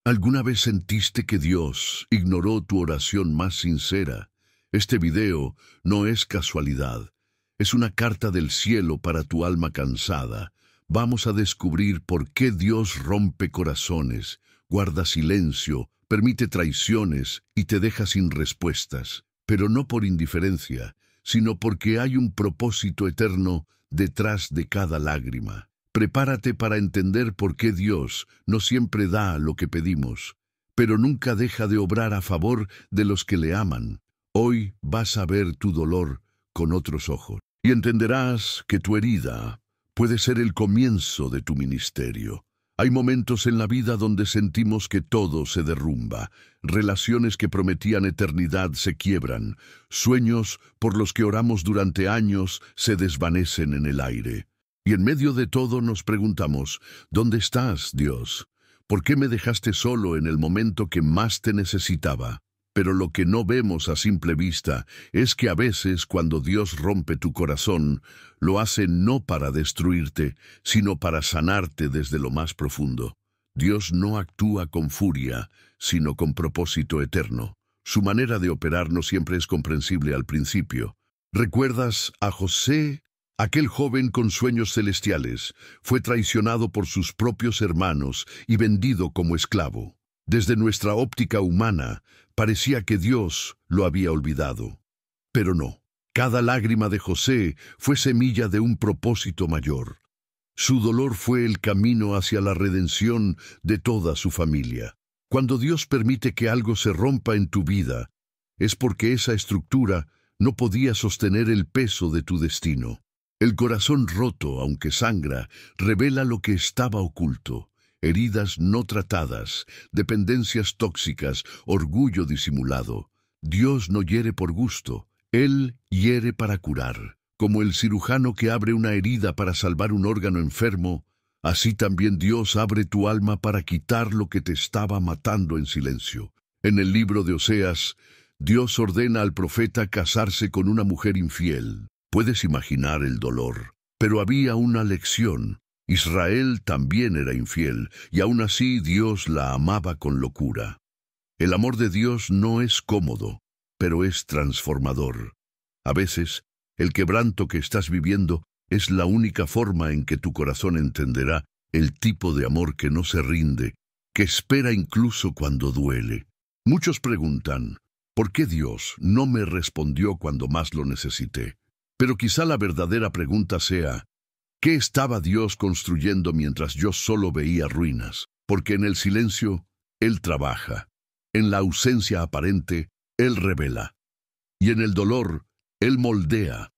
¿Alguna vez sentiste que Dios ignoró tu oración más sincera? Este video no es casualidad. Es una carta del cielo para tu alma cansada. Vamos a descubrir por qué Dios rompe corazones, guarda silencio, permite traiciones y te deja sin respuestas. Pero no por indiferencia, sino porque hay un propósito eterno detrás de cada lágrima. Prepárate para entender por qué Dios no siempre da lo que pedimos, pero nunca deja de obrar a favor de los que le aman. Hoy vas a ver tu dolor con otros ojos y entenderás que tu herida puede ser el comienzo de tu ministerio. Hay momentos en la vida donde sentimos que todo se derrumba, relaciones que prometían eternidad se quiebran, sueños por los que oramos durante años se desvanecen en el aire. Y en medio de todo nos preguntamos, ¿dónde estás, Dios? ¿Por qué me dejaste solo en el momento que más te necesitaba? Pero lo que no vemos a simple vista es que a veces cuando Dios rompe tu corazón, lo hace no para destruirte, sino para sanarte desde lo más profundo. Dios no actúa con furia, sino con propósito eterno. Su manera de operar no siempre es comprensible al principio. ¿Recuerdas a José? Aquel joven con sueños celestiales fue traicionado por sus propios hermanos y vendido como esclavo. Desde nuestra óptica humana, parecía que Dios lo había olvidado. Pero no. Cada lágrima de José fue semilla de un propósito mayor. Su dolor fue el camino hacia la redención de toda su familia. Cuando Dios permite que algo se rompa en tu vida, es porque esa estructura no podía sostener el peso de tu destino. El corazón roto, aunque sangra, revela lo que estaba oculto. Heridas no tratadas, dependencias tóxicas, orgullo disimulado. Dios no hiere por gusto, Él hiere para curar. Como el cirujano que abre una herida para salvar un órgano enfermo, así también Dios abre tu alma para quitar lo que te estaba matando en silencio. En el libro de Oseas, Dios ordena al profeta casarse con una mujer infiel. Puedes imaginar el dolor, pero había una lección. Israel también era infiel, y aún así Dios la amaba con locura. El amor de Dios no es cómodo, pero es transformador. A veces, el quebranto que estás viviendo es la única forma en que tu corazón entenderá el tipo de amor que no se rinde, que espera incluso cuando duele. Muchos preguntan, ¿por qué Dios no me respondió cuando más lo necesité? Pero quizá la verdadera pregunta sea, ¿qué estaba Dios construyendo mientras yo solo veía ruinas? Porque en el silencio, Él trabaja. En la ausencia aparente, Él revela. Y en el dolor, Él moldea.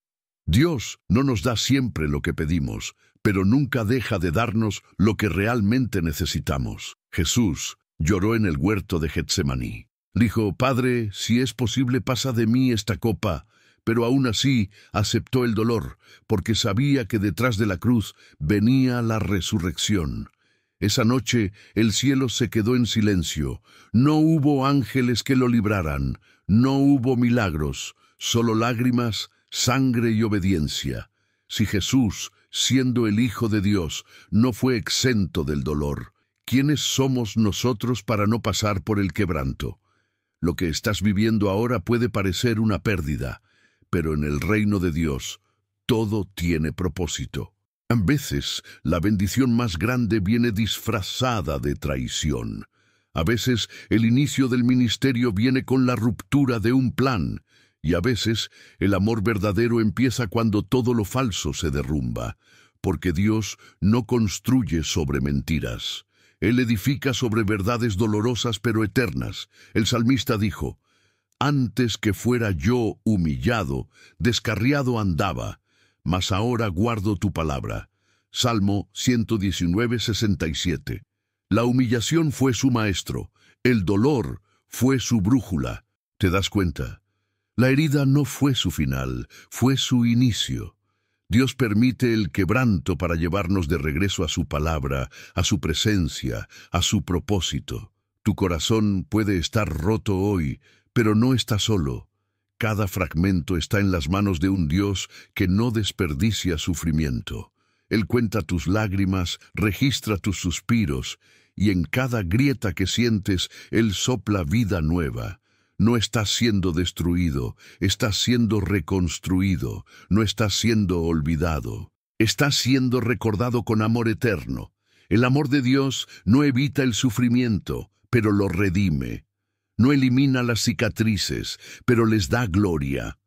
Dios no nos da siempre lo que pedimos, pero nunca deja de darnos lo que realmente necesitamos. Jesús lloró en el huerto de Getsemaní. Dijo, Padre, si es posible, pasa de mí esta copa. Pero aún así aceptó el dolor, porque sabía que detrás de la cruz venía la resurrección. Esa noche el cielo se quedó en silencio. No hubo ángeles que lo libraran, no hubo milagros, solo lágrimas, sangre y obediencia. Si Jesús, siendo el Hijo de Dios, no fue exento del dolor, ¿quiénes somos nosotros para no pasar por el quebranto? Lo que estás viviendo ahora puede parecer una pérdida, pero en el reino de Dios, todo tiene propósito. A veces, la bendición más grande viene disfrazada de traición. A veces, el inicio del ministerio viene con la ruptura de un plan. Y a veces, el amor verdadero empieza cuando todo lo falso se derrumba. Porque Dios no construye sobre mentiras. Él edifica sobre verdades dolorosas pero eternas. El salmista dijo, antes que fuera yo humillado, descarriado andaba, mas ahora guardo tu palabra. Salmo 119, 67. La humillación fue su maestro, el dolor fue su brújula. ¿Te das cuenta? La herida no fue su final, fue su inicio. Dios permite el quebranto para llevarnos de regreso a su palabra, a su presencia, a su propósito. Tu corazón puede estar roto hoy, pero no está solo. Cada fragmento está en las manos de un Dios que no desperdicia sufrimiento. Él cuenta tus lágrimas, registra tus suspiros y en cada grieta que sientes, Él sopla vida nueva. No estás siendo destruido, estás siendo reconstruido, no estás siendo olvidado. Estás siendo recordado con amor eterno. El amor de Dios no evita el sufrimiento, pero lo redime. No elimina las cicatrices, pero les da gloria.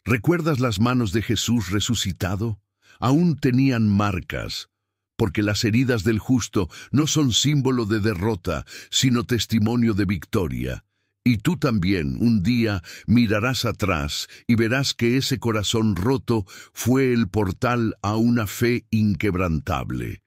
¿Recuerdas las manos de Jesús resucitado? Aún tenían marcas, porque las heridas del justo no son símbolo de derrota, sino testimonio de victoria. Y tú también, un día, mirarás atrás y verás que ese corazón roto fue el portal a una fe inquebrantable.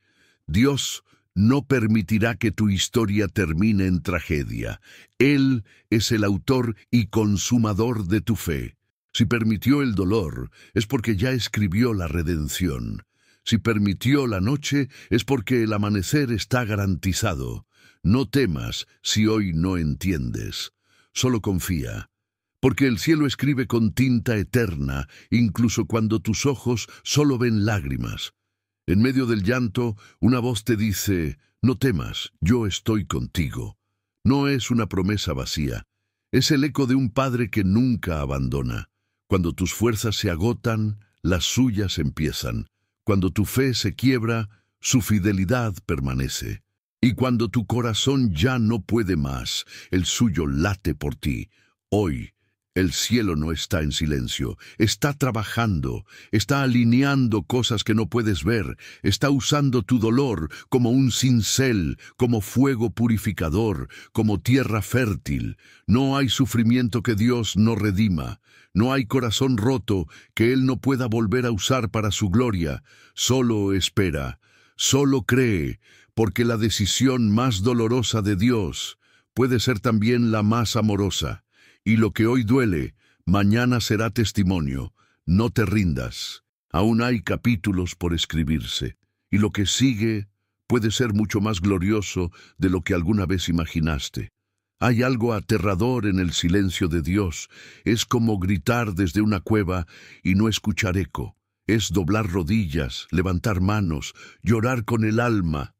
Dios no permitirá que tu historia termine en tragedia. Él es el autor y consumador de tu fe. Si permitió el dolor, es porque ya escribió la redención. Si permitió la noche, es porque el amanecer está garantizado. No temas si hoy no entiendes. Solo confía, porque el cielo escribe con tinta eterna, incluso cuando tus ojos solo ven lágrimas. En medio del llanto, una voz te dice, no temas, yo estoy contigo. No es una promesa vacía, es el eco de un padre que nunca abandona. Cuando tus fuerzas se agotan, las suyas empiezan. Cuando tu fe se quiebra, su fidelidad permanece. Y cuando tu corazón ya no puede más, el suyo late por ti. Hoy, el cielo no está en silencio, está trabajando, está alineando cosas que no puedes ver, está usando tu dolor como un cincel, como fuego purificador, como tierra fértil. No hay sufrimiento que Dios no redima, no hay corazón roto que Él no pueda volver a usar para su gloria. Solo espera, solo cree, porque la decisión más dolorosa de Dios puede ser también la más amorosa. Y lo que hoy duele, mañana será testimonio. No te rindas. Aún hay capítulos por escribirse. Y lo que sigue puede ser mucho más glorioso de lo que alguna vez imaginaste. Hay algo aterrador en el silencio de Dios. Es como gritar desde una cueva y no escuchar eco. Es doblar rodillas, levantar manos, llorar con el alma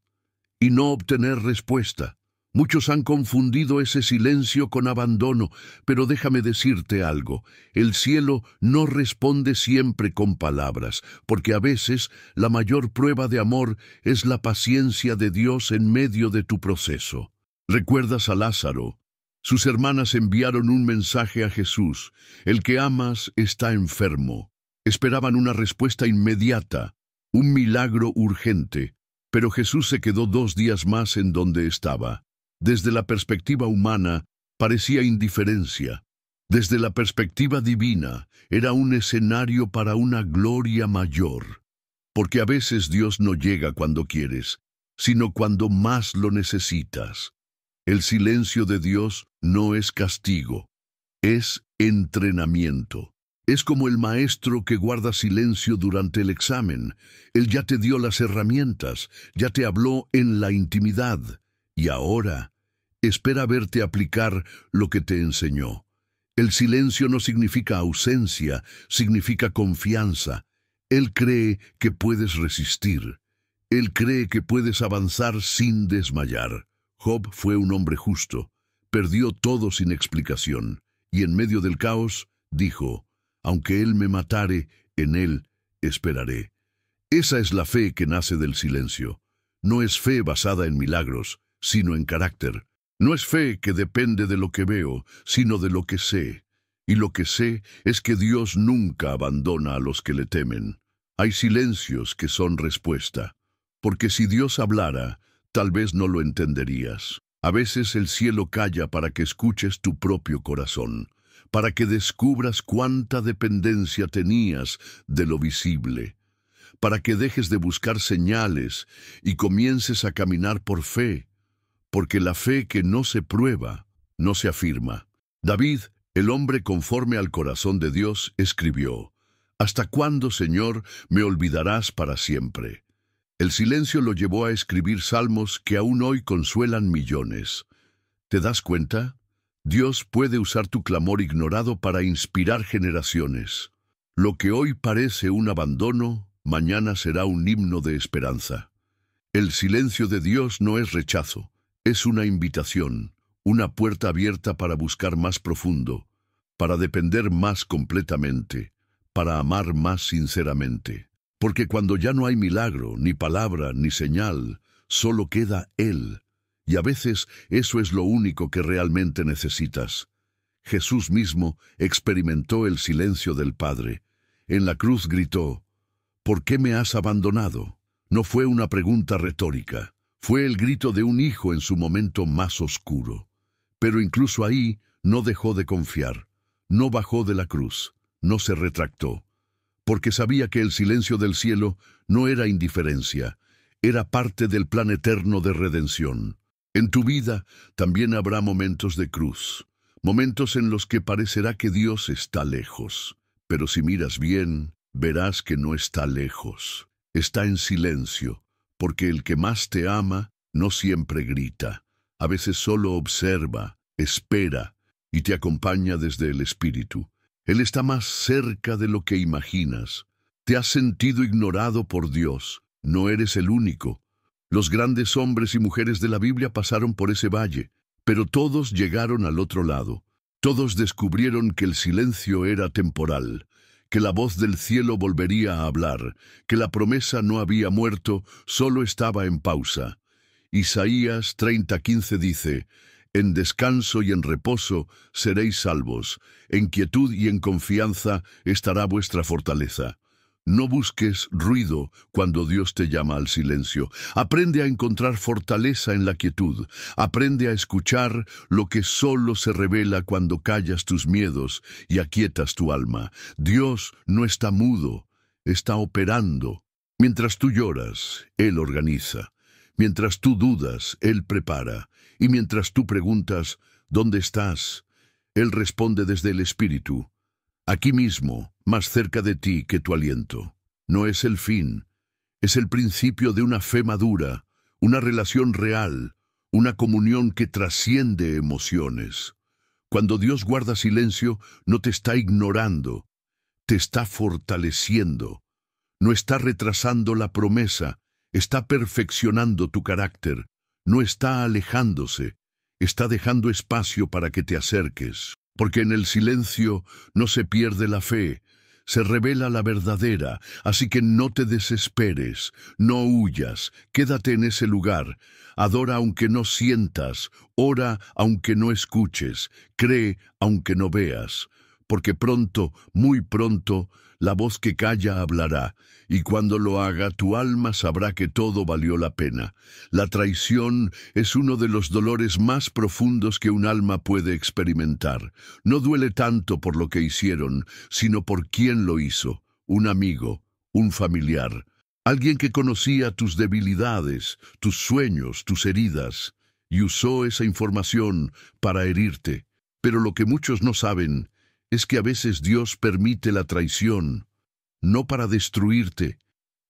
y no obtener respuesta. Muchos han confundido ese silencio con abandono, pero déjame decirte algo. El cielo no responde siempre con palabras, porque a veces la mayor prueba de amor es la paciencia de Dios en medio de tu proceso. ¿Recuerdas a Lázaro? Sus hermanas enviaron un mensaje a Jesús. El que amas está enfermo. Esperaban una respuesta inmediata, un milagro urgente, pero Jesús se quedó 2 días más en donde estaba. Desde la perspectiva humana, parecía indiferencia. Desde la perspectiva divina, era un escenario para una gloria mayor. Porque a veces Dios no llega cuando quieres, sino cuando más lo necesitas. El silencio de Dios no es castigo, es entrenamiento. Es como el maestro que guarda silencio durante el examen. Él ya te dio las herramientas, ya te habló en la intimidad. Y ahora, espera verte aplicar lo que te enseñó. El silencio no significa ausencia, significa confianza. Él cree que puedes resistir. Él cree que puedes avanzar sin desmayar. Job fue un hombre justo. Perdió todo sin explicación. Y en medio del caos, dijo, aunque Él me matare, en Él esperaré. Esa es la fe que nace del silencio. No es fe basada en milagros, sino en carácter. No es fe que depende de lo que veo, sino de lo que sé. Y lo que sé es que Dios nunca abandona a los que le temen. Hay silencios que son respuesta. Porque si Dios hablara, tal vez no lo entenderías. A veces el cielo calla para que escuches tu propio corazón, para que descubras cuánta dependencia tenías de lo visible, para que dejes de buscar señales y comiences a caminar por fe, porque la fe que no se prueba, no se afirma. David, el hombre conforme al corazón de Dios, escribió, ¿hasta cuándo, Señor, me olvidarás para siempre? El silencio lo llevó a escribir salmos que aún hoy consuelan millones. ¿Te das cuenta? Dios puede usar tu clamor ignorado para inspirar generaciones. Lo que hoy parece un abandono, mañana será un himno de esperanza. El silencio de Dios no es rechazo, Es una invitación, una puerta abierta para buscar más profundo, para depender más completamente, para amar más sinceramente. Porque cuando ya no hay milagro, ni palabra, ni señal, solo queda Él. Y a veces eso es lo único que realmente necesitas. Jesús mismo experimentó el silencio del Padre. En la cruz gritó: ¿por qué me has abandonado? No fue una pregunta retórica, fue el grito de un hijo en su momento más oscuro. Pero incluso ahí no dejó de confiar, no bajó de la cruz, no se retractó, porque sabía que el silencio del cielo no era indiferencia, era parte del plan eterno de redención. En tu vida también habrá momentos de cruz, momentos en los que parecerá que Dios está lejos, pero si miras bien, verás que no está lejos. Está en silencio, porque el que más te ama no siempre grita. A veces solo observa, espera y te acompaña desde el Espíritu. Él está más cerca de lo que imaginas. Te has sentido ignorado por Dios. No eres el único. Los grandes hombres y mujeres de la Biblia pasaron por ese valle, pero todos llegaron al otro lado. Todos descubrieron que el silencio era temporal, que la voz del cielo volvería a hablar, que la promesa no había muerto, solo estaba en pausa. Isaías 30:15 dice: en descanso y en reposo seréis salvos, en quietud y en confianza estará vuestra fortaleza. No busques ruido cuando Dios te llama al silencio. Aprende a encontrar fortaleza en la quietud. Aprende a escuchar lo que solo se revela cuando callas tus miedos y aquietas tu alma. Dios no está mudo, está operando. Mientras tú lloras, Él organiza. Mientras tú dudas, Él prepara. Y mientras tú preguntas, ¿dónde estás?, Él responde desde el Espíritu. Aquí mismo, más cerca de ti que tu aliento. No es el fin, es el principio de una fe madura, una relación real, una comunión que trasciende emociones. Cuando Dios guarda silencio, no te está ignorando, te está fortaleciendo. No está retrasando la promesa, está perfeccionando tu carácter. No está alejándose, está dejando espacio para que te acerques. Porque en el silencio no se pierde la fe, se revela la verdadera, así que no te desesperes, no huyas, quédate en ese lugar, adora aunque no sientas, ora aunque no escuches, cree aunque no veas, porque pronto, muy pronto, la voz que calla hablará, y cuando lo haga tu alma sabrá que todo valió la pena. La traición es uno de los dolores más profundos que un alma puede experimentar. No duele tanto por lo que hicieron, sino por quién lo hizo. Un amigo, un familiar, alguien que conocía tus debilidades, tus sueños, tus heridas, y usó esa información para herirte. Pero lo que muchos no saben es que a veces Dios permite la traición, no para destruirte,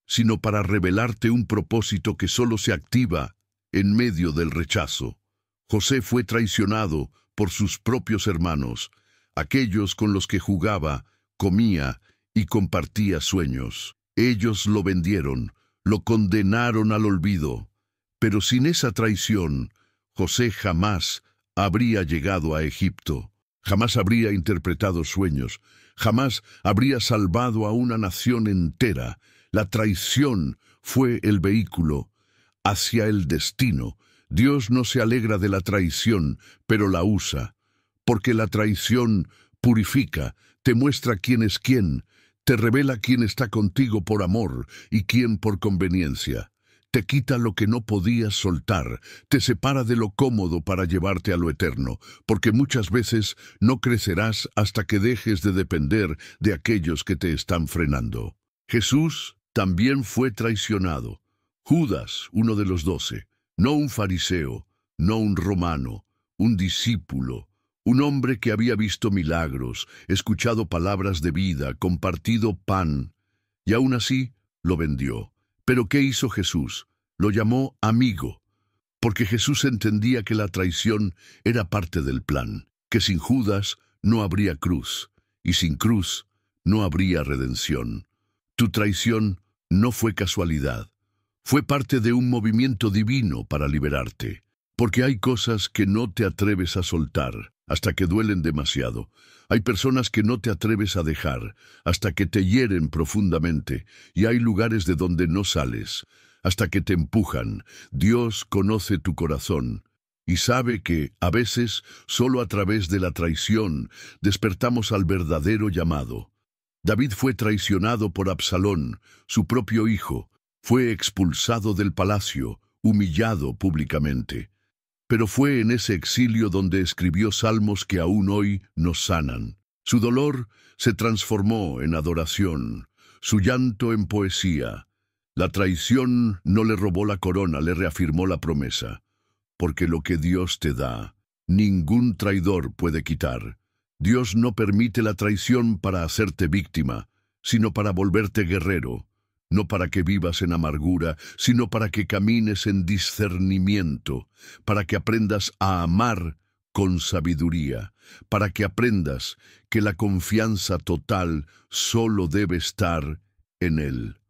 sino para revelarte un propósito que solo se activa en medio del rechazo. José fue traicionado por sus propios hermanos, aquellos con los que jugaba, comía y compartía sueños. Ellos lo vendieron, lo condenaron al olvido. Pero sin esa traición, José jamás habría llegado a Egipto. Jamás habría interpretado sueños, jamás habría salvado a una nación entera. La traición fue el vehículo hacia el destino. Dios no se alegra de la traición, pero la usa, porque la traición purifica, te muestra quién es quién, te revela quién está contigo por amor y quién por conveniencia. Te quita lo que no podías soltar, te separa de lo cómodo para llevarte a lo eterno, porque muchas veces no crecerás hasta que dejes de depender de aquellos que te están frenando. Jesús también fue traicionado. Judas, uno de los 12, no un fariseo, no un romano, un discípulo, un hombre que había visto milagros, escuchado palabras de vida, compartido pan, y aún así lo vendió. ¿Pero qué hizo Jesús? Lo llamó amigo, porque Jesús entendía que la traición era parte del plan, que sin Judas no habría cruz, y sin cruz no habría redención. Tu traición no fue casualidad, fue parte de un movimiento divino para liberarte. Porque hay cosas que no te atreves a soltar hasta que duelen demasiado. Hay personas que no te atreves a dejar hasta que te hieren profundamente. Y hay lugares de donde no sales hasta que te empujan. Dios conoce tu corazón y sabe que, a veces, solo a través de la traición despertamos al verdadero llamado. David fue traicionado por Absalón, su propio hijo. Fue expulsado del palacio, humillado públicamente. Pero fue en ese exilio donde escribió salmos que aún hoy nos sanan. Su dolor se transformó en adoración, su llanto en poesía. La traición no le robó la corona, le reafirmó la promesa. Porque lo que Dios te da, ningún traidor puede quitar. Dios no permite la traición para hacerte víctima, sino para volverte guerrero. No para que vivas en amargura, sino para que camines en discernimiento, para que aprendas a amar con sabiduría, para que aprendas que la confianza total solo debe estar en Él.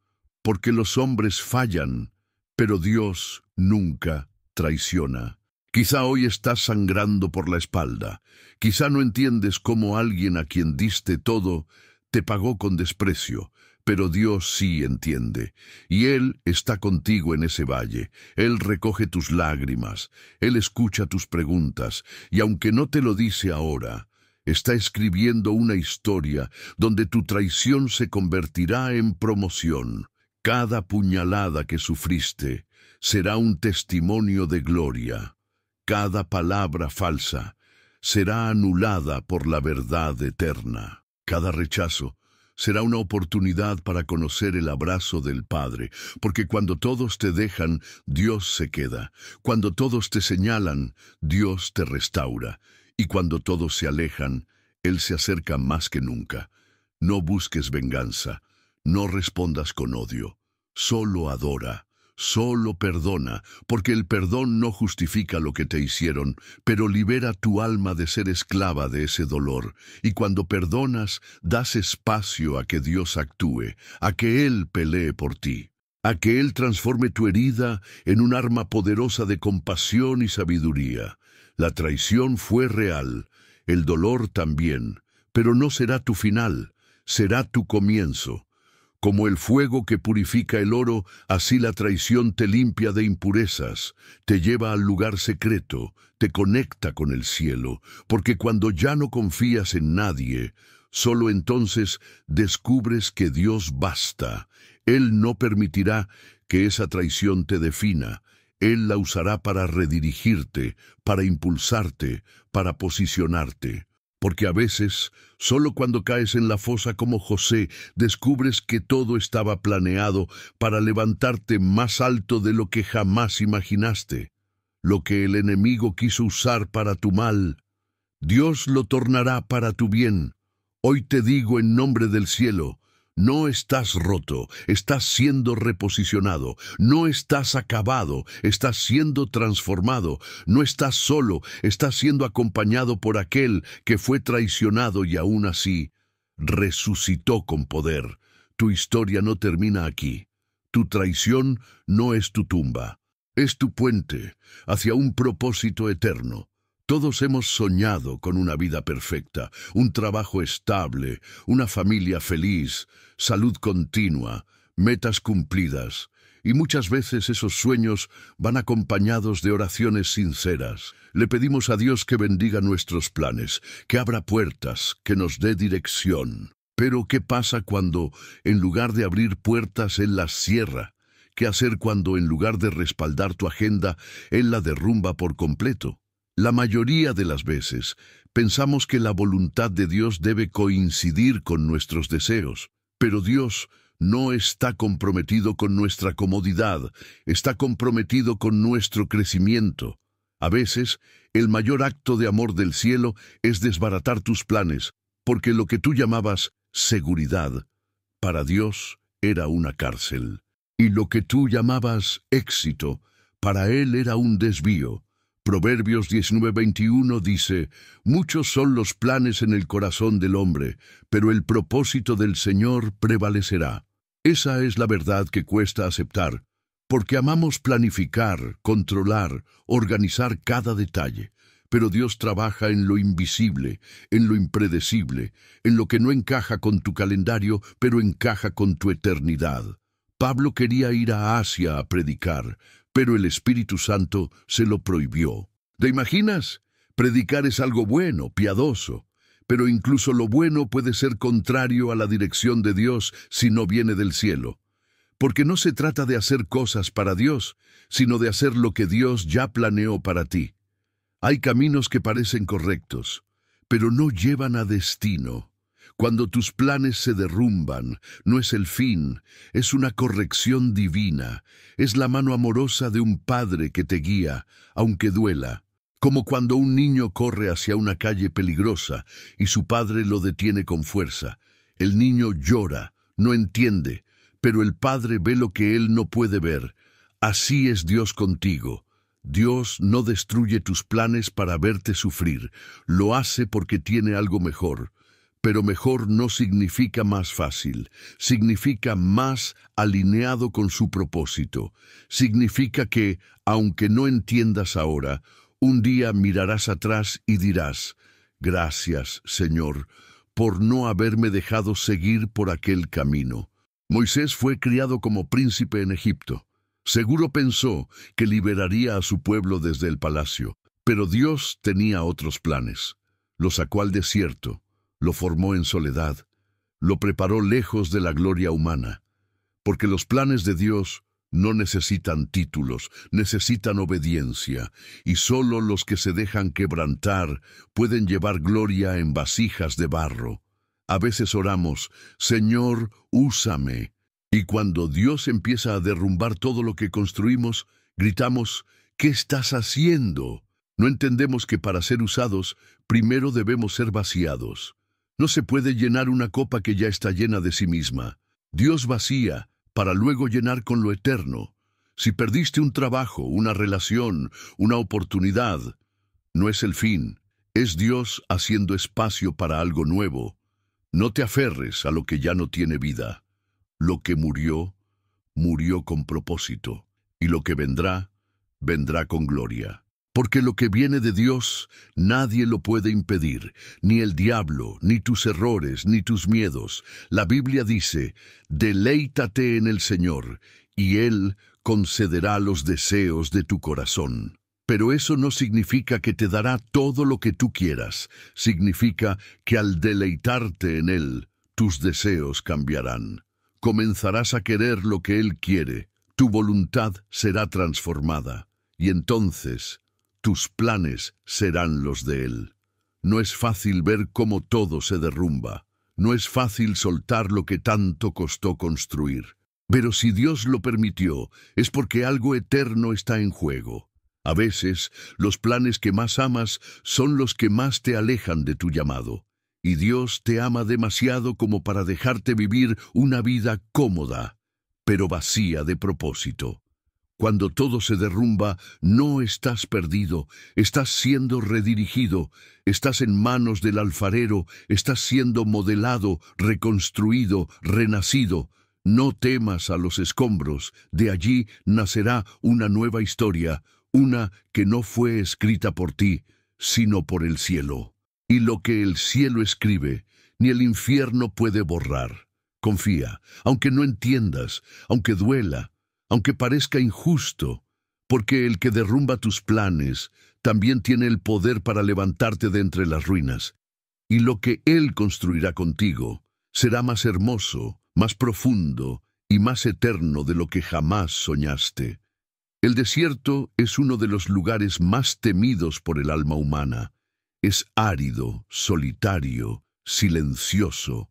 Porque los hombres fallan, pero Dios nunca traiciona. Quizá hoy estás sangrando por la espalda. Quizá no entiendes cómo alguien a quien diste todo te pagó con desprecio. Pero Dios sí entiende, y Él está contigo en ese valle. Él recoge tus lágrimas, Él escucha tus preguntas, y aunque no te lo dice ahora, está escribiendo una historia donde tu traición se convertirá en promoción. Cada puñalada que sufriste será un testimonio de gloria. Cada palabra falsa será anulada por la verdad eterna. Cada rechazo será una oportunidad para conocer el abrazo del Padre, porque cuando todos te dejan, Dios se queda. Cuando todos te señalan, Dios te restaura. Y cuando todos se alejan, Él se acerca más que nunca. No busques venganza, no respondas con odio. Solo adora, solo perdona, porque el perdón no justifica lo que te hicieron, pero libera tu alma de ser esclava de ese dolor. Y cuando perdonas, das espacio a que Dios actúe, a que Él pelee por ti, a que Él transforme tu herida en un arma poderosa de compasión y sabiduría. La traición fue real, el dolor también, pero no será tu final, será tu comienzo. Como el fuego que purifica el oro, así la traición te limpia de impurezas, te lleva al lugar secreto, te conecta con el cielo, porque cuando ya no confías en nadie, solo entonces descubres que Dios basta. Él no permitirá que esa traición te defina. Él la usará para redirigirte, para impulsarte, para posicionarte. Porque a veces, solo cuando caes en la fosa como José, descubres que todo estaba planeado para levantarte más alto de lo que jamás imaginaste. Lo que el enemigo quiso usar para tu mal, Dios lo tornará para tu bien. Hoy te digo en nombre del cielo, no estás roto, estás siendo reposicionado, no estás acabado, estás siendo transformado, no estás solo, estás siendo acompañado por aquel que fue traicionado y aún así resucitó con poder. Tu historia no termina aquí. Tu traición no es tu tumba, es tu puente hacia un propósito eterno. Todos hemos soñado con una vida perfecta, un trabajo estable, una familia feliz, salud continua, metas cumplidas. Y muchas veces esos sueños van acompañados de oraciones sinceras. Le pedimos a Dios que bendiga nuestros planes, que abra puertas, que nos dé dirección. Pero ¿qué pasa cuando, en lugar de abrir puertas, Él las cierra? ¿Qué hacer cuando, en lugar de respaldar tu agenda, Él la derrumba por completo? La mayoría de las veces pensamos que la voluntad de Dios debe coincidir con nuestros deseos, pero Dios no está comprometido con nuestra comodidad, está comprometido con nuestro crecimiento. A veces, el mayor acto de amor del cielo es desbaratar tus planes, porque lo que tú llamabas seguridad, para Dios era una cárcel, y lo que tú llamabas éxito, para Él era un desvío. Proverbios 19:21 dice, muchos son los planes en el corazón del hombre, pero el propósito del Señor prevalecerá. Esa es la verdad que cuesta aceptar, porque amamos planificar, controlar, organizar cada detalle. Pero Dios trabaja en lo invisible, en lo impredecible, en lo que no encaja con tu calendario, pero encaja con tu eternidad. Pablo quería ir a Asia a predicar, pero el Espíritu Santo se lo prohibió. ¿Te imaginas? Predicar es algo bueno, piadoso, pero incluso lo bueno puede ser contrario a la dirección de Dios si no viene del cielo. Porque no se trata de hacer cosas para Dios, sino de hacer lo que Dios ya planeó para ti. Hay caminos que parecen correctos, pero no llevan a destino. Cuando tus planes se derrumban, no es el fin, es una corrección divina. Es la mano amorosa de un padre que te guía, aunque duela. Como cuando un niño corre hacia una calle peligrosa y su padre lo detiene con fuerza. El niño llora, no entiende, pero el padre ve lo que él no puede ver. Así es Dios contigo. Dios no destruye tus planes para verte sufrir, lo hace porque tiene algo mejor. Pero mejor no significa más fácil, significa más alineado con su propósito. Significa que, aunque no entiendas ahora, un día mirarás atrás y dirás, gracias, Señor, por no haberme dejado seguir por aquel camino. Moisés fue criado como príncipe en Egipto. Seguro pensó que liberaría a su pueblo desde el palacio, pero Dios tenía otros planes. Lo sacó al desierto, lo formó en soledad, lo preparó lejos de la gloria humana, porque los planes de Dios no necesitan títulos, necesitan obediencia, y solo los que se dejan quebrantar pueden llevar gloria en vasijas de barro. A veces oramos, Señor, úsame. Y cuando Dios empieza a derrumbar todo lo que construimos, gritamos, ¿qué estás haciendo? No entendemos que para ser usados, primero debemos ser vaciados. No se puede llenar una copa que ya está llena de sí misma. Dios vacía para luego llenar con lo eterno. Si perdiste un trabajo, una relación, una oportunidad, no es el fin. Es Dios haciendo espacio para algo nuevo. No te aferres a lo que ya no tiene vida. Lo que murió, murió con propósito, y lo que vendrá, vendrá con gloria. Porque lo que viene de Dios, nadie lo puede impedir, ni el diablo, ni tus errores, ni tus miedos. La Biblia dice, deleítate en el Señor, y Él concederá los deseos de tu corazón. Pero eso no significa que te dará todo lo que tú quieras. Significa que al deleitarte en Él, tus deseos cambiarán. Comenzarás a querer lo que Él quiere, tu voluntad será transformada, y entonces tus planes serán los de Él. No es fácil ver cómo todo se derrumba, no es fácil soltar lo que tanto costó construir. Pero si Dios lo permitió, es porque algo eterno está en juego. A veces, los planes que más amas son los que más te alejan de tu llamado. Y Dios te ama demasiado como para dejarte vivir una vida cómoda, pero vacía de propósito. Cuando todo se derrumba, no estás perdido, estás siendo redirigido, estás en manos del alfarero, estás siendo modelado, reconstruido, renacido. No temas a los escombros, de allí nacerá una nueva historia, una que no fue escrita por ti, sino por el cielo. Y lo que el cielo escribe, ni el infierno puede borrar. Confía, aunque no entiendas, aunque duela, aunque parezca injusto, porque el que derrumba tus planes también tiene el poder para levantarte de entre las ruinas. Y lo que Él construirá contigo será más hermoso, más profundo y más eterno de lo que jamás soñaste. El desierto es uno de los lugares más temidos por el alma humana. Es árido, solitario, silencioso.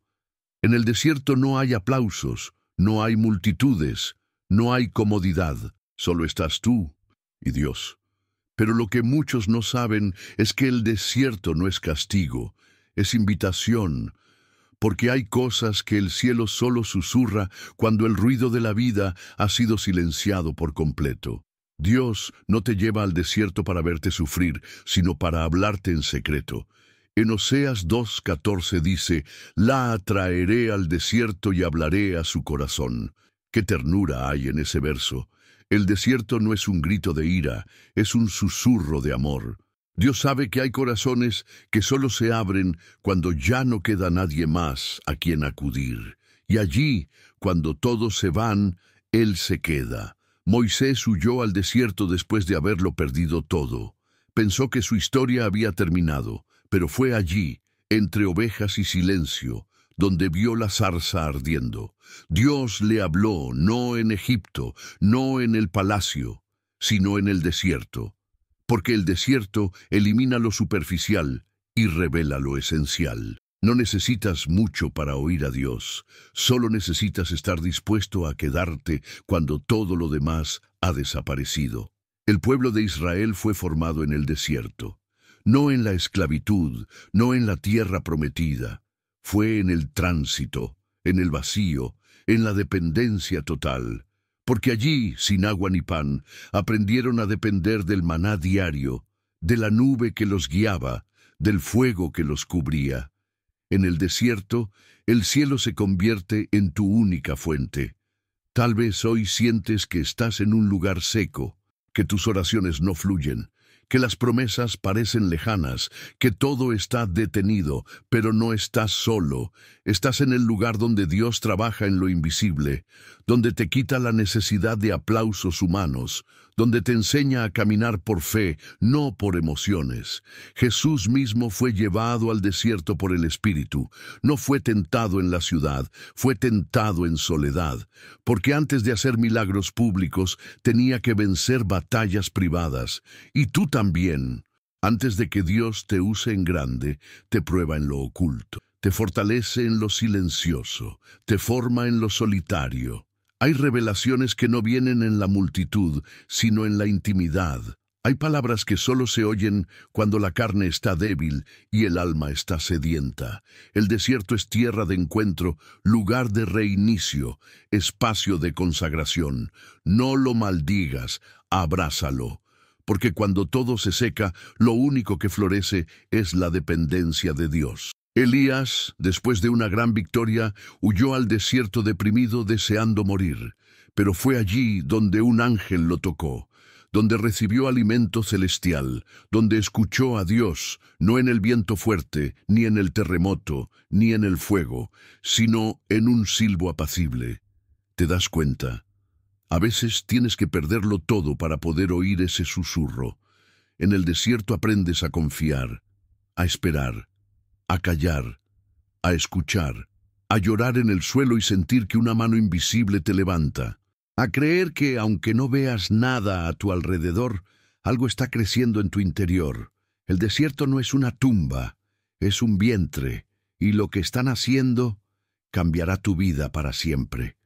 En el desierto no hay aplausos, no hay multitudes, no hay comodidad, solo estás tú y Dios. Pero lo que muchos no saben es que el desierto no es castigo, es invitación, porque hay cosas que el cielo solo susurra cuando el ruido de la vida ha sido silenciado por completo. Dios no te lleva al desierto para verte sufrir, sino para hablarte en secreto. En Oseas 2:14 dice, la atraeré al desierto y hablaré a su corazón. Qué ternura hay en ese verso. El desierto no es un grito de ira, es un susurro de amor. Dios sabe que hay corazones que solo se abren cuando ya no queda nadie más a quien acudir. Y allí, cuando todos se van, Él se queda. Moisés huyó al desierto después de haberlo perdido todo. Pensó que su historia había terminado, pero fue allí, entre ovejas y silencio, donde vio la zarza ardiendo. Dios le habló, no en Egipto, no en el palacio, sino en el desierto. Porque el desierto elimina lo superficial y revela lo esencial. No necesitas mucho para oír a Dios, solo necesitas estar dispuesto a quedarte cuando todo lo demás ha desaparecido. El pueblo de Israel fue formado en el desierto, no en la esclavitud, no en la tierra prometida. Fue en el tránsito, en el vacío, en la dependencia total. Porque allí, sin agua ni pan, aprendieron a depender del maná diario, de la nube que los guiaba, del fuego que los cubría. En el desierto, el cielo se convierte en tu única fuente. Tal vez hoy sientes que estás en un lugar seco, que tus oraciones no fluyen, que las promesas parecen lejanas, que todo está detenido, pero no estás solo. Estás en el lugar donde Dios trabaja en lo invisible, donde te quita la necesidad de aplausos humanos, donde te enseña a caminar por fe, no por emociones. Jesús mismo fue llevado al desierto por el Espíritu. No fue tentado en la ciudad, fue tentado en soledad, porque antes de hacer milagros públicos tenía que vencer batallas privadas. Y tú también, antes de que Dios te use en grande, te prueba en lo oculto, te fortalece en lo silencioso, te forma en lo solitario. Hay revelaciones que no vienen en la multitud, sino en la intimidad. Hay palabras que solo se oyen cuando la carne está débil y el alma está sedienta. El desierto es tierra de encuentro, lugar de reinicio, espacio de consagración. No lo maldigas, abrázalo. Porque cuando todo se seca, lo único que florece es la dependencia de Dios. Elías, después de una gran victoria, huyó al desierto deprimido deseando morir, pero fue allí donde un ángel lo tocó, donde recibió alimento celestial, donde escuchó a Dios, no en el viento fuerte, ni en el terremoto, ni en el fuego, sino en un silbo apacible. ¿Te das cuenta? A veces tienes que perderlo todo para poder oír ese susurro. En el desierto aprendes a confiar, a esperar, a callar, a escuchar, a llorar en el suelo y sentir que una mano invisible te levanta, a creer que, aunque no veas nada a tu alrededor, algo está creciendo en tu interior. El desierto no es una tumba, es un vientre, y lo que están haciendo cambiará tu vida para siempre.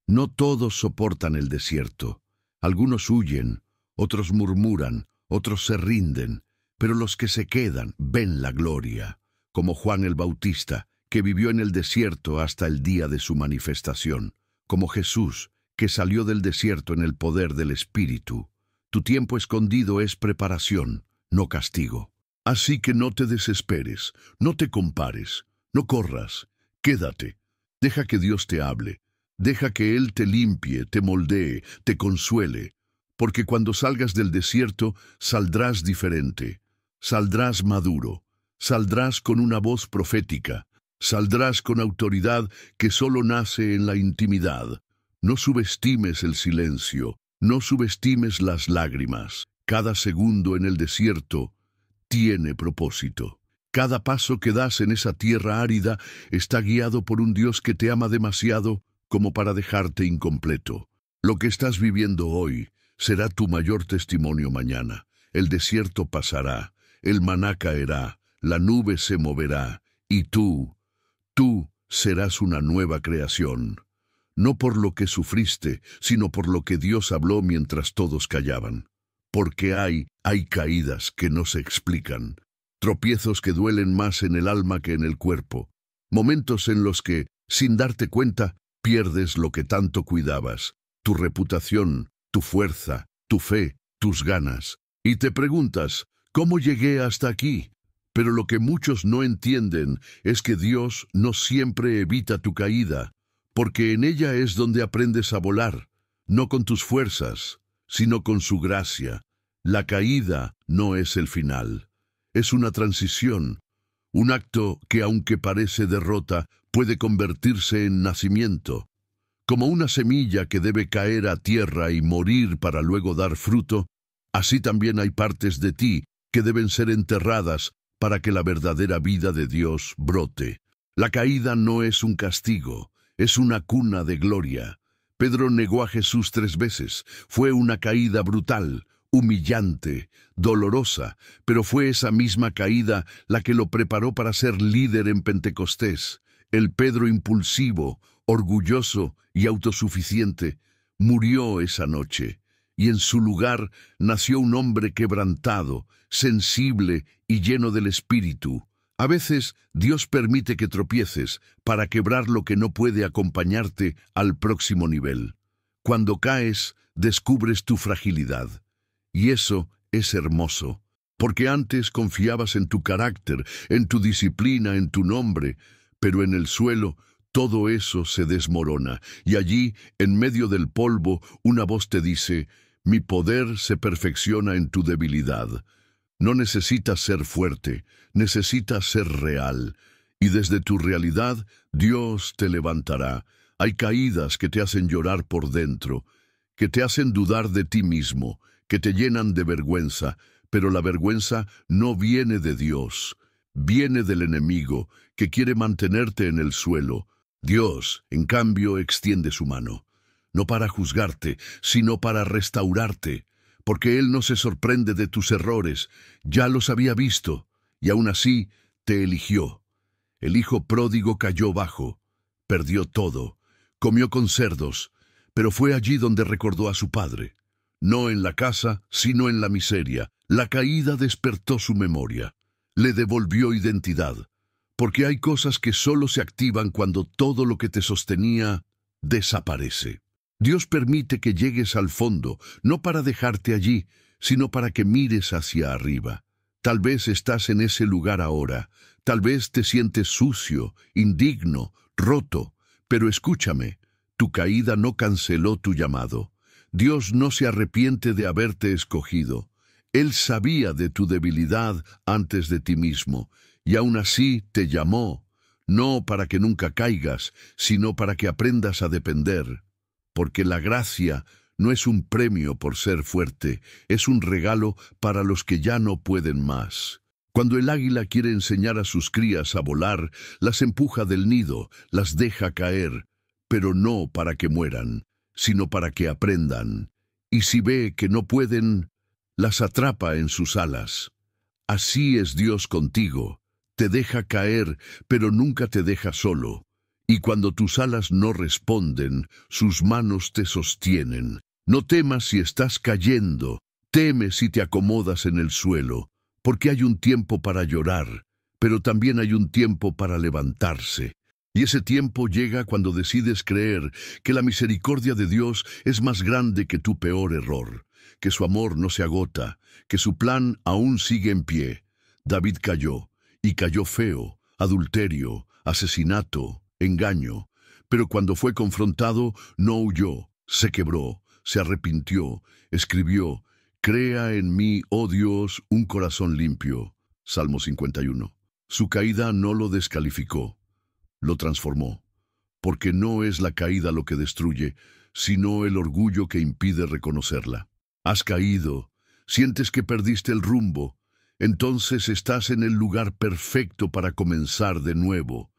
No todos soportan el desierto. Algunos huyen, otros murmuran, otros se rinden, pero los que se quedan ven la gloria. Como Juan el Bautista, que vivió en el desierto hasta el día de su manifestación. Como Jesús, que salió del desierto en el poder del Espíritu. Tu tiempo escondido es preparación, no castigo. Así que no te desesperes, no te compares, no corras, quédate. Deja que Dios te hable, deja que Él te limpie, te moldee, te consuele. Porque cuando salgas del desierto, saldrás diferente, saldrás maduro. Saldrás con una voz profética, saldrás con autoridad que solo nace en la intimidad. No subestimes el silencio, no subestimes las lágrimas. Cada segundo en el desierto tiene propósito. Cada paso que das en esa tierra árida está guiado por un Dios que te ama demasiado como para dejarte incompleto. Lo que estás viviendo hoy será tu mayor testimonio mañana. El desierto pasará, el maná caerá, la nube se moverá, y tú serás una nueva creación. No por lo que sufriste, sino por lo que Dios habló mientras todos callaban. Porque hay caídas que no se explican, tropiezos que duelen más en el alma que en el cuerpo, momentos en los que, sin darte cuenta, pierdes lo que tanto cuidabas, tu reputación, tu fuerza, tu fe, tus ganas. Y te preguntas, ¿cómo llegué hasta aquí? Pero lo que muchos no entienden es que Dios no siempre evita tu caída, porque en ella es donde aprendes a volar, no con tus fuerzas, sino con su gracia. La caída no es el final, es una transición, un acto que, aunque parece derrota, puede convertirse en nacimiento. Como una semilla que debe caer a tierra y morir para luego dar fruto, así también hay partes de ti que deben ser enterradas para que la verdadera vida de Dios brote. La caída no es un castigo, es una cuna de gloria. Pedro negó a Jesús 3 veces. Fue una caída brutal, humillante, dolorosa, pero fue esa misma caída la que lo preparó para ser líder en Pentecostés. El Pedro impulsivo, orgulloso y autosuficiente murió esa noche, y en su lugar nació un hombre quebrantado, sensible y lleno del Espíritu. A veces Dios permite que tropieces para quebrar lo que no puede acompañarte al próximo nivel. Cuando caes, descubres tu fragilidad. Y eso es hermoso, porque antes confiabas en tu carácter, en tu disciplina, en tu nombre, pero en el suelo todo eso se desmorona, y allí, en medio del polvo, una voz te dice: mi poder se perfecciona en tu debilidad. No necesitas ser fuerte, necesitas ser real, y desde tu realidad Dios te levantará. Hay caídas que te hacen llorar por dentro, que te hacen dudar de ti mismo, que te llenan de vergüenza, pero la vergüenza no viene de Dios, viene del enemigo, que quiere mantenerte en el suelo. Dios, en cambio, extiende su mano, no para juzgarte, sino para restaurarte, porque Él no se sorprende de tus errores, ya los había visto, y aún así te eligió. El hijo pródigo cayó bajo, perdió todo, comió con cerdos, pero fue allí donde recordó a su padre. No en la casa, sino en la miseria. La caída despertó su memoria, le devolvió identidad, porque hay cosas que solo se activan cuando todo lo que te sostenía desaparece. Dios permite que llegues al fondo, no para dejarte allí, sino para que mires hacia arriba. Tal vez estás en ese lugar ahora, tal vez te sientes sucio, indigno, roto, pero escúchame, tu caída no canceló tu llamado. Dios no se arrepiente de haberte escogido. Él sabía de tu debilidad antes de ti mismo, y aún así te llamó, no para que nunca caigas, sino para que aprendas a depender. Porque la gracia no es un premio por ser fuerte, es un regalo para los que ya no pueden más. Cuando el águila quiere enseñar a sus crías a volar, las empuja del nido, las deja caer, pero no para que mueran, sino para que aprendan. Y si ve que no pueden, las atrapa en sus alas. Así es Dios contigo, te deja caer, pero nunca te deja solo. Y cuando tus alas no responden, sus manos te sostienen. No temas si estás cayendo, teme si te acomodas en el suelo, porque hay un tiempo para llorar, pero también hay un tiempo para levantarse. Y ese tiempo llega cuando decides creer que la misericordia de Dios es más grande que tu peor error, que su amor no se agota, que su plan aún sigue en pie. David cayó, y cayó feo, adulterio, asesinato, engaño, pero cuando fue confrontado no huyó, se quebró, se arrepintió, escribió: «Crea en mí, oh Dios, un corazón limpio». Salmo 51. Su caída no lo descalificó, lo transformó, porque no es la caída lo que destruye, sino el orgullo que impide reconocerla. Has caído, sientes que perdiste el rumbo, entonces estás en el lugar perfecto para comenzar de nuevo,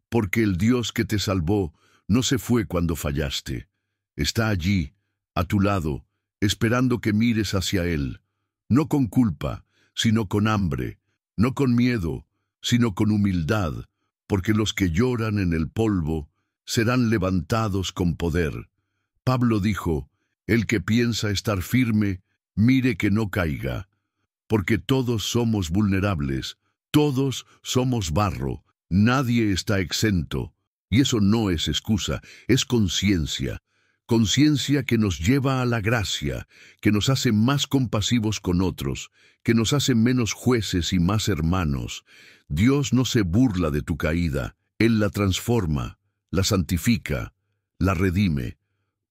porque el Dios que te salvó no se fue cuando fallaste. Está allí, a tu lado, esperando que mires hacia Él, no con culpa, sino con hambre, no con miedo, sino con humildad, porque los que lloran en el polvo serán levantados con poder. Pablo dijo: «El que piensa estar firme, mire que no caiga», porque todos somos vulnerables, todos somos barro, nadie está exento, y eso no es excusa, es conciencia. Conciencia que nos lleva a la gracia, que nos hace más compasivos con otros, que nos hace menos jueces y más hermanos. Dios no se burla de tu caída, Él la transforma, la santifica, la redime,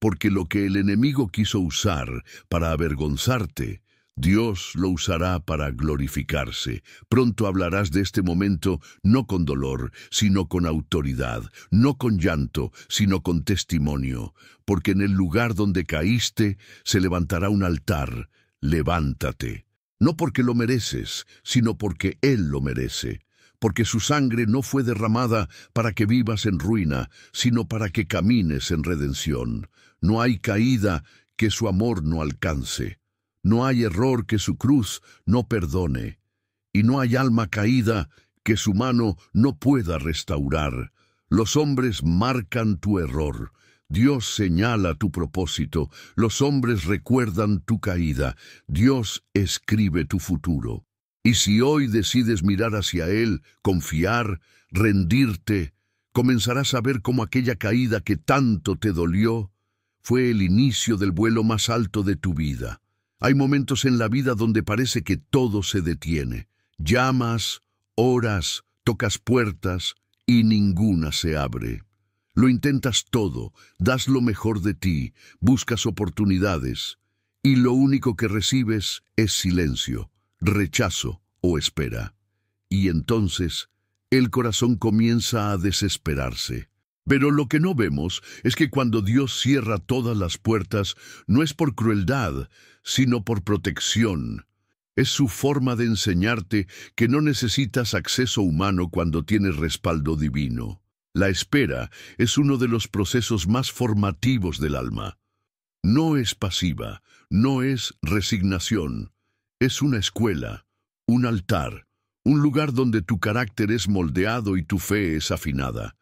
porque lo que el enemigo quiso usar para avergonzarte, Dios lo usará para glorificarse. Pronto hablarás de este momento no con dolor, sino con autoridad, no con llanto, sino con testimonio, porque en el lugar donde caíste se levantará un altar. Levántate, no porque lo mereces, sino porque Él lo merece, porque su sangre no fue derramada para que vivas en ruina, sino para que camines en redención. No hay caída que su amor no alcance. No hay error que su cruz no perdone. Y no hay alma caída que su mano no pueda restaurar. Los hombres marcan tu error. Dios señala tu propósito. Los hombres recuerdan tu caída. Dios escribe tu futuro. Y si hoy decides mirar hacia Él, confiar, rendirte, comenzarás a ver cómo aquella caída que tanto te dolió fue el inicio del vuelo más alto de tu vida. Hay momentos en la vida donde parece que todo se detiene. Llamas, oras, tocas puertas y ninguna se abre. Lo intentas todo, das lo mejor de ti, buscas oportunidades, y lo único que recibes es silencio, rechazo o espera. Y entonces el corazón comienza a desesperarse. Pero lo que no vemos es que cuando Dios cierra todas las puertas, no es por crueldad, sino por protección. Es su forma de enseñarte que no necesitas acceso humano cuando tienes respaldo divino. La espera es uno de los procesos más formativos del alma. No es pasiva, no es resignación. Es una escuela, un altar, un lugar donde tu carácter es moldeado y tu fe es afinada.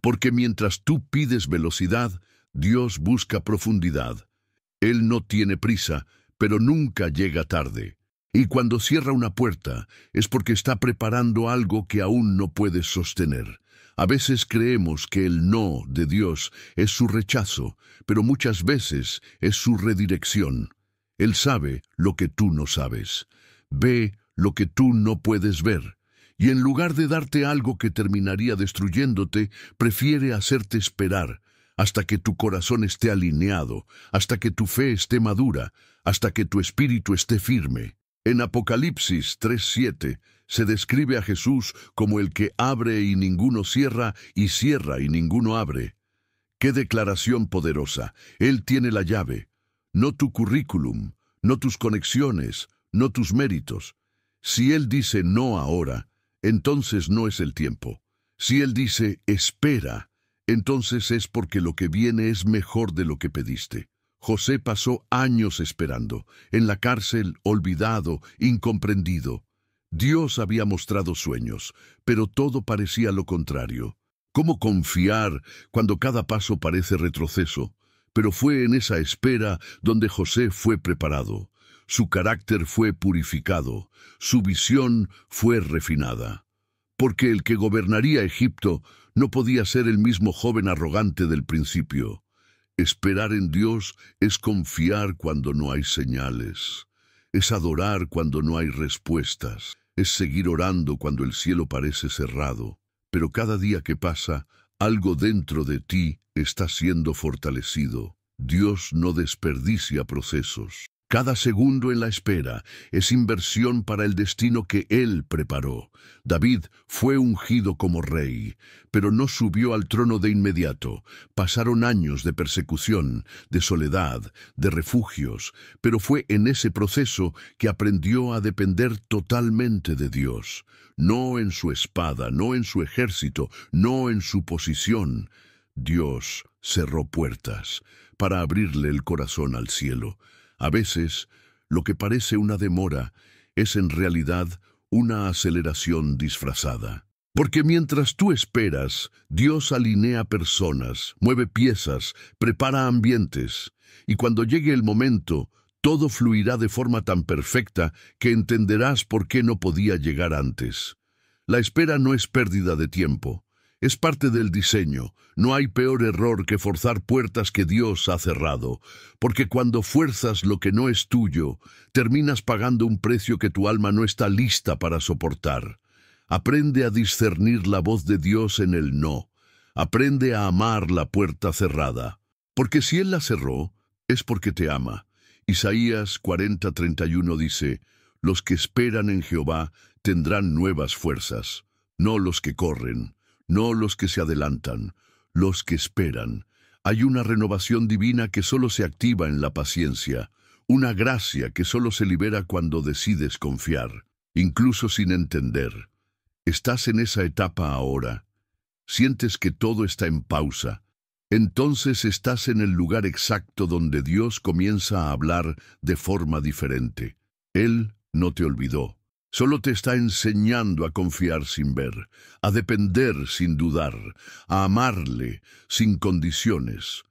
Porque mientras tú pides velocidad, Dios busca profundidad. Él no tiene prisa, pero nunca llega tarde. Y cuando cierra una puerta, es porque está preparando algo que aún no puedes sostener. A veces creemos que el no de Dios es su rechazo, pero muchas veces es su redirección. Él sabe lo que tú no sabes. Ve lo que tú no puedes ver. Y en lugar de darte algo que terminaría destruyéndote, prefiere hacerte esperar hasta que tu corazón esté alineado, hasta que tu fe esté madura, hasta que tu espíritu esté firme. En Apocalipsis 3:7 se describe a Jesús como el que abre y ninguno cierra, y cierra y ninguno abre. ¡Qué declaración poderosa! Él tiene la llave, no tu currículum, no tus conexiones, no tus méritos. Si Él dice no ahora, entonces no es el tiempo. Si Él dice espera, entonces es porque lo que viene es mejor de lo que pediste. José pasó años esperando, en la cárcel, olvidado, incomprendido. Dios había mostrado sueños, pero todo parecía lo contrario. ¿Cómo confiar cuando cada paso parece retroceso? Pero fue en esa espera donde José fue preparado. Su carácter fue purificado, su visión fue refinada. Porque el que gobernaría Egipto no podía ser el mismo joven arrogante del principio. Esperar en Dios es confiar cuando no hay señales. Es adorar cuando no hay respuestas. Es seguir orando cuando el cielo parece cerrado. Pero cada día que pasa, algo dentro de ti está siendo fortalecido. Dios no desperdicia procesos. Cada segundo en la espera es inversión para el destino que Él preparó. David fue ungido como rey, pero no subió al trono de inmediato. Pasaron años de persecución, de soledad, de refugios, pero fue en ese proceso que aprendió a depender totalmente de Dios. No en su espada, no en su ejército, no en su posición. Dios cerró puertas para abrirle el corazón al cielo. A veces, lo que parece una demora es en realidad una aceleración disfrazada. Porque mientras tú esperas, Dios alinea personas, mueve piezas, prepara ambientes, y cuando llegue el momento, todo fluirá de forma tan perfecta que entenderás por qué no podía llegar antes. La espera no es pérdida de tiempo. Es parte del diseño. No hay peor error que forzar puertas que Dios ha cerrado, porque cuando fuerzas lo que no es tuyo, terminas pagando un precio que tu alma no está lista para soportar. Aprende a discernir la voz de Dios en el no. Aprende a amar la puerta cerrada. Porque si Él la cerró, es porque te ama. Isaías 40:31 dice, los que esperan en Jehová tendrán nuevas fuerzas, no los que corren, no los que se adelantan, los que esperan. Hay una renovación divina que solo se activa en la paciencia, una gracia que solo se libera cuando decides confiar, incluso sin entender. Estás en esa etapa ahora. Sientes que todo está en pausa. Entonces estás en el lugar exacto donde Dios comienza a hablar de forma diferente. Él no te olvidó. Solo te está enseñando a confiar sin ver, a depender sin dudar, a amarle sin condiciones.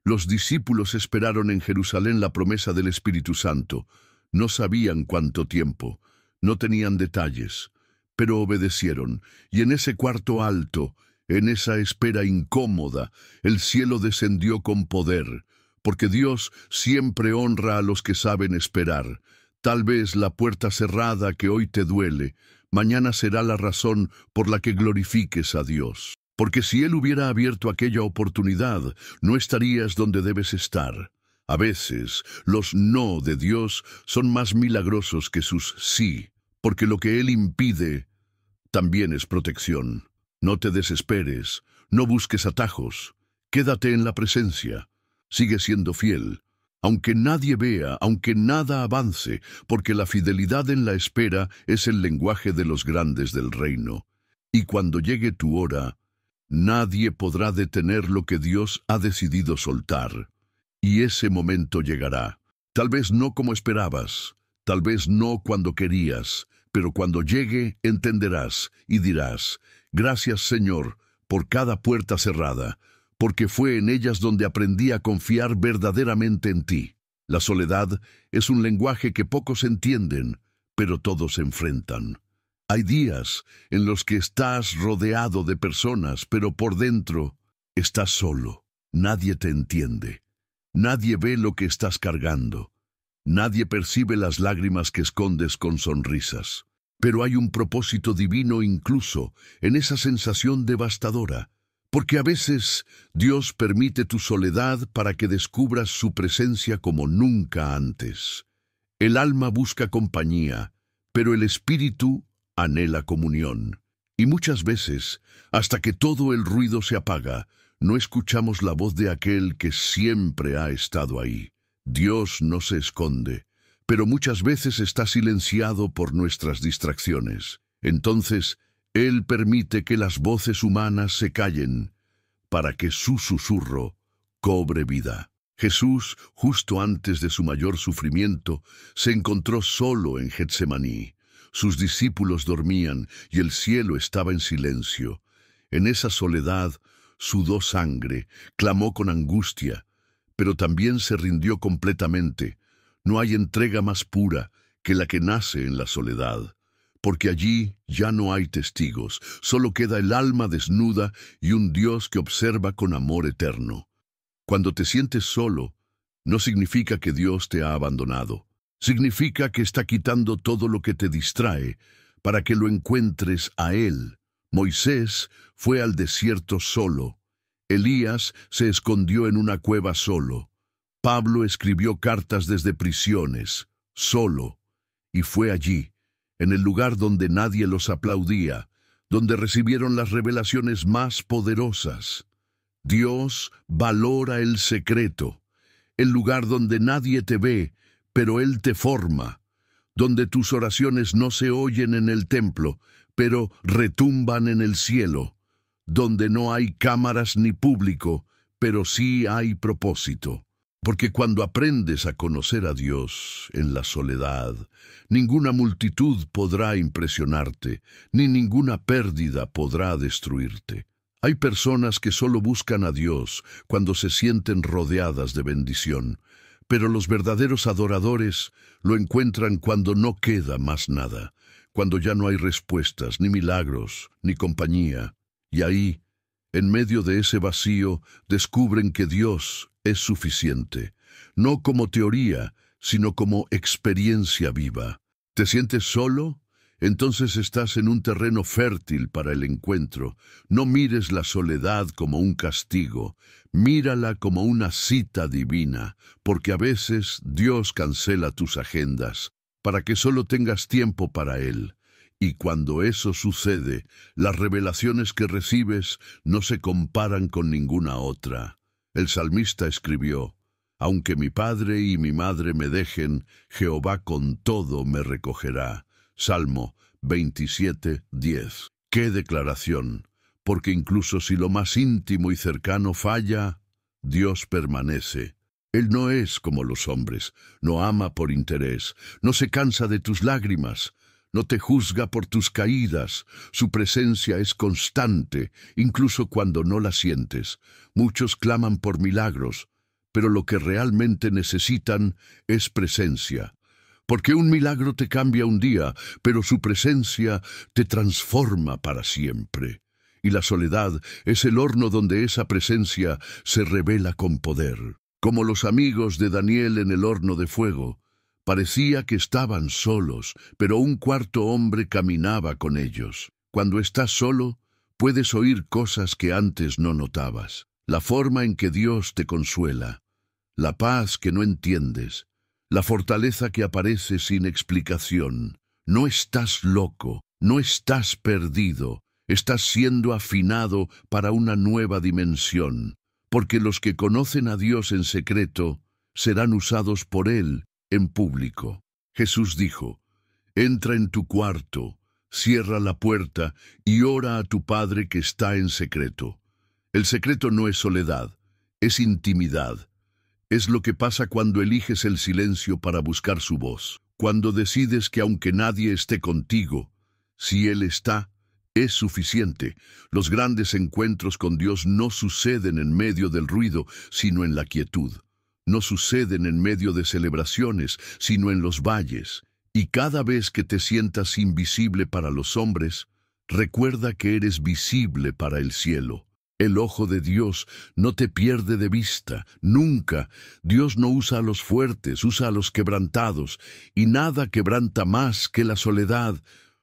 Los discípulos esperaron en Jerusalén la promesa del Espíritu Santo. No sabían cuánto tiempo, no tenían detalles, pero obedecieron, y en ese cuarto alto, en esa espera incómoda, el cielo descendió con poder, porque Dios siempre honra a los que saben esperar. Tal vez la puerta cerrada que hoy te duele, mañana será la razón por la que glorifiques a Dios. Porque si Él hubiera abierto aquella oportunidad, no estarías donde debes estar. A veces, los no de Dios son más milagrosos que sus sí, porque lo que Él impide también es protección. No te desesperes, no busques atajos, quédate en la presencia, sigue siendo fiel. Aunque nadie vea, aunque nada avance, porque la fidelidad en la espera es el lenguaje de los grandes del reino. Y cuando llegue tu hora, nadie podrá detener lo que Dios ha decidido soltar. Y ese momento llegará. Tal vez no como esperabas, tal vez no cuando querías, pero cuando llegue entenderás y dirás, gracias Señor por cada puerta cerrada, porque fue en ellas donde aprendí a confiar verdaderamente en ti. La soledad es un lenguaje que pocos entienden, pero todos enfrentan. Hay días en los que estás rodeado de personas, pero por dentro estás solo. Nadie te entiende. Nadie ve lo que estás cargando. Nadie percibe las lágrimas que escondes con sonrisas. Pero hay un propósito divino incluso en esa sensación devastadora. Porque a veces Dios permite tu soledad para que descubras su presencia como nunca antes. El alma busca compañía, pero el espíritu anhela comunión. Y muchas veces, hasta que todo el ruido se apaga, no escuchamos la voz de aquel que siempre ha estado ahí. Dios no se esconde, pero muchas veces está silenciado por nuestras distracciones. Entonces, Él permite que las voces humanas se callen para que su susurro cobre vida. Jesús, justo antes de su mayor sufrimiento, se encontró solo en Getsemaní. Sus discípulos dormían y el cielo estaba en silencio. En esa soledad sudó sangre, clamó con angustia, pero también se rindió completamente. No hay entrega más pura que la que nace en la soledad. Porque allí ya no hay testigos, solo queda el alma desnuda y un Dios que observa con amor eterno. Cuando te sientes solo, no significa que Dios te ha abandonado. Significa que está quitando todo lo que te distrae para que lo encuentres a Él. Moisés fue al desierto solo. Elías se escondió en una cueva solo. Pablo escribió cartas desde prisiones, solo, y fue allí, en el lugar donde nadie los aplaudía, donde recibieron las revelaciones más poderosas. Dios valora el secreto, el lugar donde nadie te ve, pero Él te forma, donde tus oraciones no se oyen en el templo, pero retumban en el cielo, donde no hay cámaras ni público, pero sí hay propósito. Porque cuando aprendes a conocer a Dios en la soledad, ninguna multitud podrá impresionarte, ni ninguna pérdida podrá destruirte. Hay personas que solo buscan a Dios cuando se sienten rodeadas de bendición, pero los verdaderos adoradores lo encuentran cuando no queda más nada, cuando ya no hay respuestas, ni milagros, ni compañía. Y ahí, en medio de ese vacío, descubren que Dios es suficiente, no como teoría, sino como experiencia viva. ¿Te sientes solo? entonces estás en un terreno fértil para el encuentro. No mires la soledad como un castigo, mírala como una cita divina, porque a veces Dios cancela tus agendas para que solo tengas tiempo para Él. Y cuando eso sucede, las revelaciones que recibes no se comparan con ninguna otra. El salmista escribió: aunque mi padre y mi madre me dejen, Jehová con todo me recogerá. Salmo 27:10. ¡Qué declaración! Porque incluso si lo más íntimo y cercano falla, Dios permanece. Él no es como los hombres, no ama por interés, no se cansa de tus lágrimas, no te juzga por tus caídas. Su presencia es constante, incluso cuando no la sientes. Muchos claman por milagros, pero lo que realmente necesitan es presencia. Porque un milagro te cambia un día, pero su presencia te transforma para siempre. Y la soledad es el horno donde esa presencia se revela con poder. Como los amigos de Daniel en el horno de fuego, parecía que estaban solos, pero un cuarto hombre caminaba con ellos. Cuando estás solo, puedes oír cosas que antes no notabas. La forma en que Dios te consuela, la paz que no entiendes, la fortaleza que aparece sin explicación. No estás loco, no estás perdido, estás siendo afinado para una nueva dimensión, porque los que conocen a Dios en secreto serán usados por Él en público. Jesús dijo: entra en tu cuarto, cierra la puerta y ora a tu Padre que está en secreto. El secreto no es soledad, es intimidad. Es lo que pasa cuando eliges el silencio para buscar su voz. Cuando decides que aunque nadie esté contigo, si Él está, es suficiente. Los grandes encuentros con Dios no suceden en medio del ruido, sino en la quietud. No suceden en medio de celebraciones, sino en los valles. Y cada vez que te sientas invisible para los hombres, recuerda que eres visible para el cielo. El ojo de Dios no te pierde de vista, nunca. Dios no usa a los fuertes, usa a los quebrantados, y nada quebranta más que la soledad,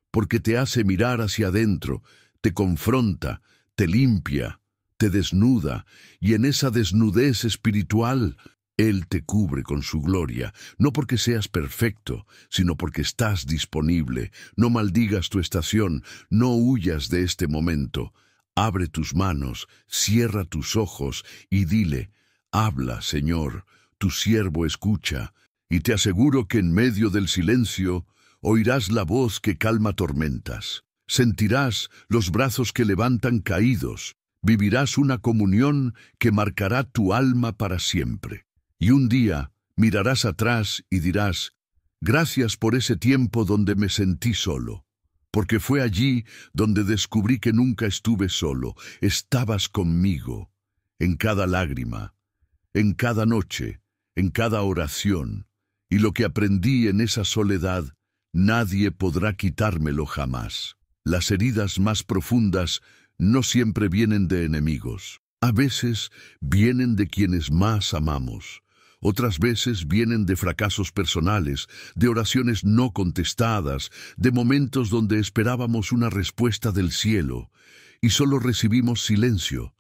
porque te hace mirar hacia adentro, te confronta, te limpia, te desnuda, y en esa desnudez espiritual, Él te cubre con su gloria, no porque seas perfecto, sino porque estás disponible. No maldigas tu estación, no huyas de este momento. Abre tus manos, cierra tus ojos y dile: habla, Señor, tu siervo escucha. Y te aseguro que en medio del silencio oirás la voz que calma tormentas. Sentirás los brazos que levantan caídos. Vivirás una comunión que marcará tu alma para siempre. Y un día mirarás atrás y dirás: gracias por ese tiempo donde me sentí solo. Porque fue allí donde descubrí que nunca estuve solo. Estabas conmigo, en cada lágrima, en cada noche, en cada oración. Y lo que aprendí en esa soledad, nadie podrá quitármelo jamás. Las heridas más profundas no siempre vienen de enemigos. A veces vienen de quienes más amamos. Otras veces vienen de fracasos personales, de oraciones no contestadas, de momentos donde esperábamos una respuesta del cielo y solo recibimos silencio.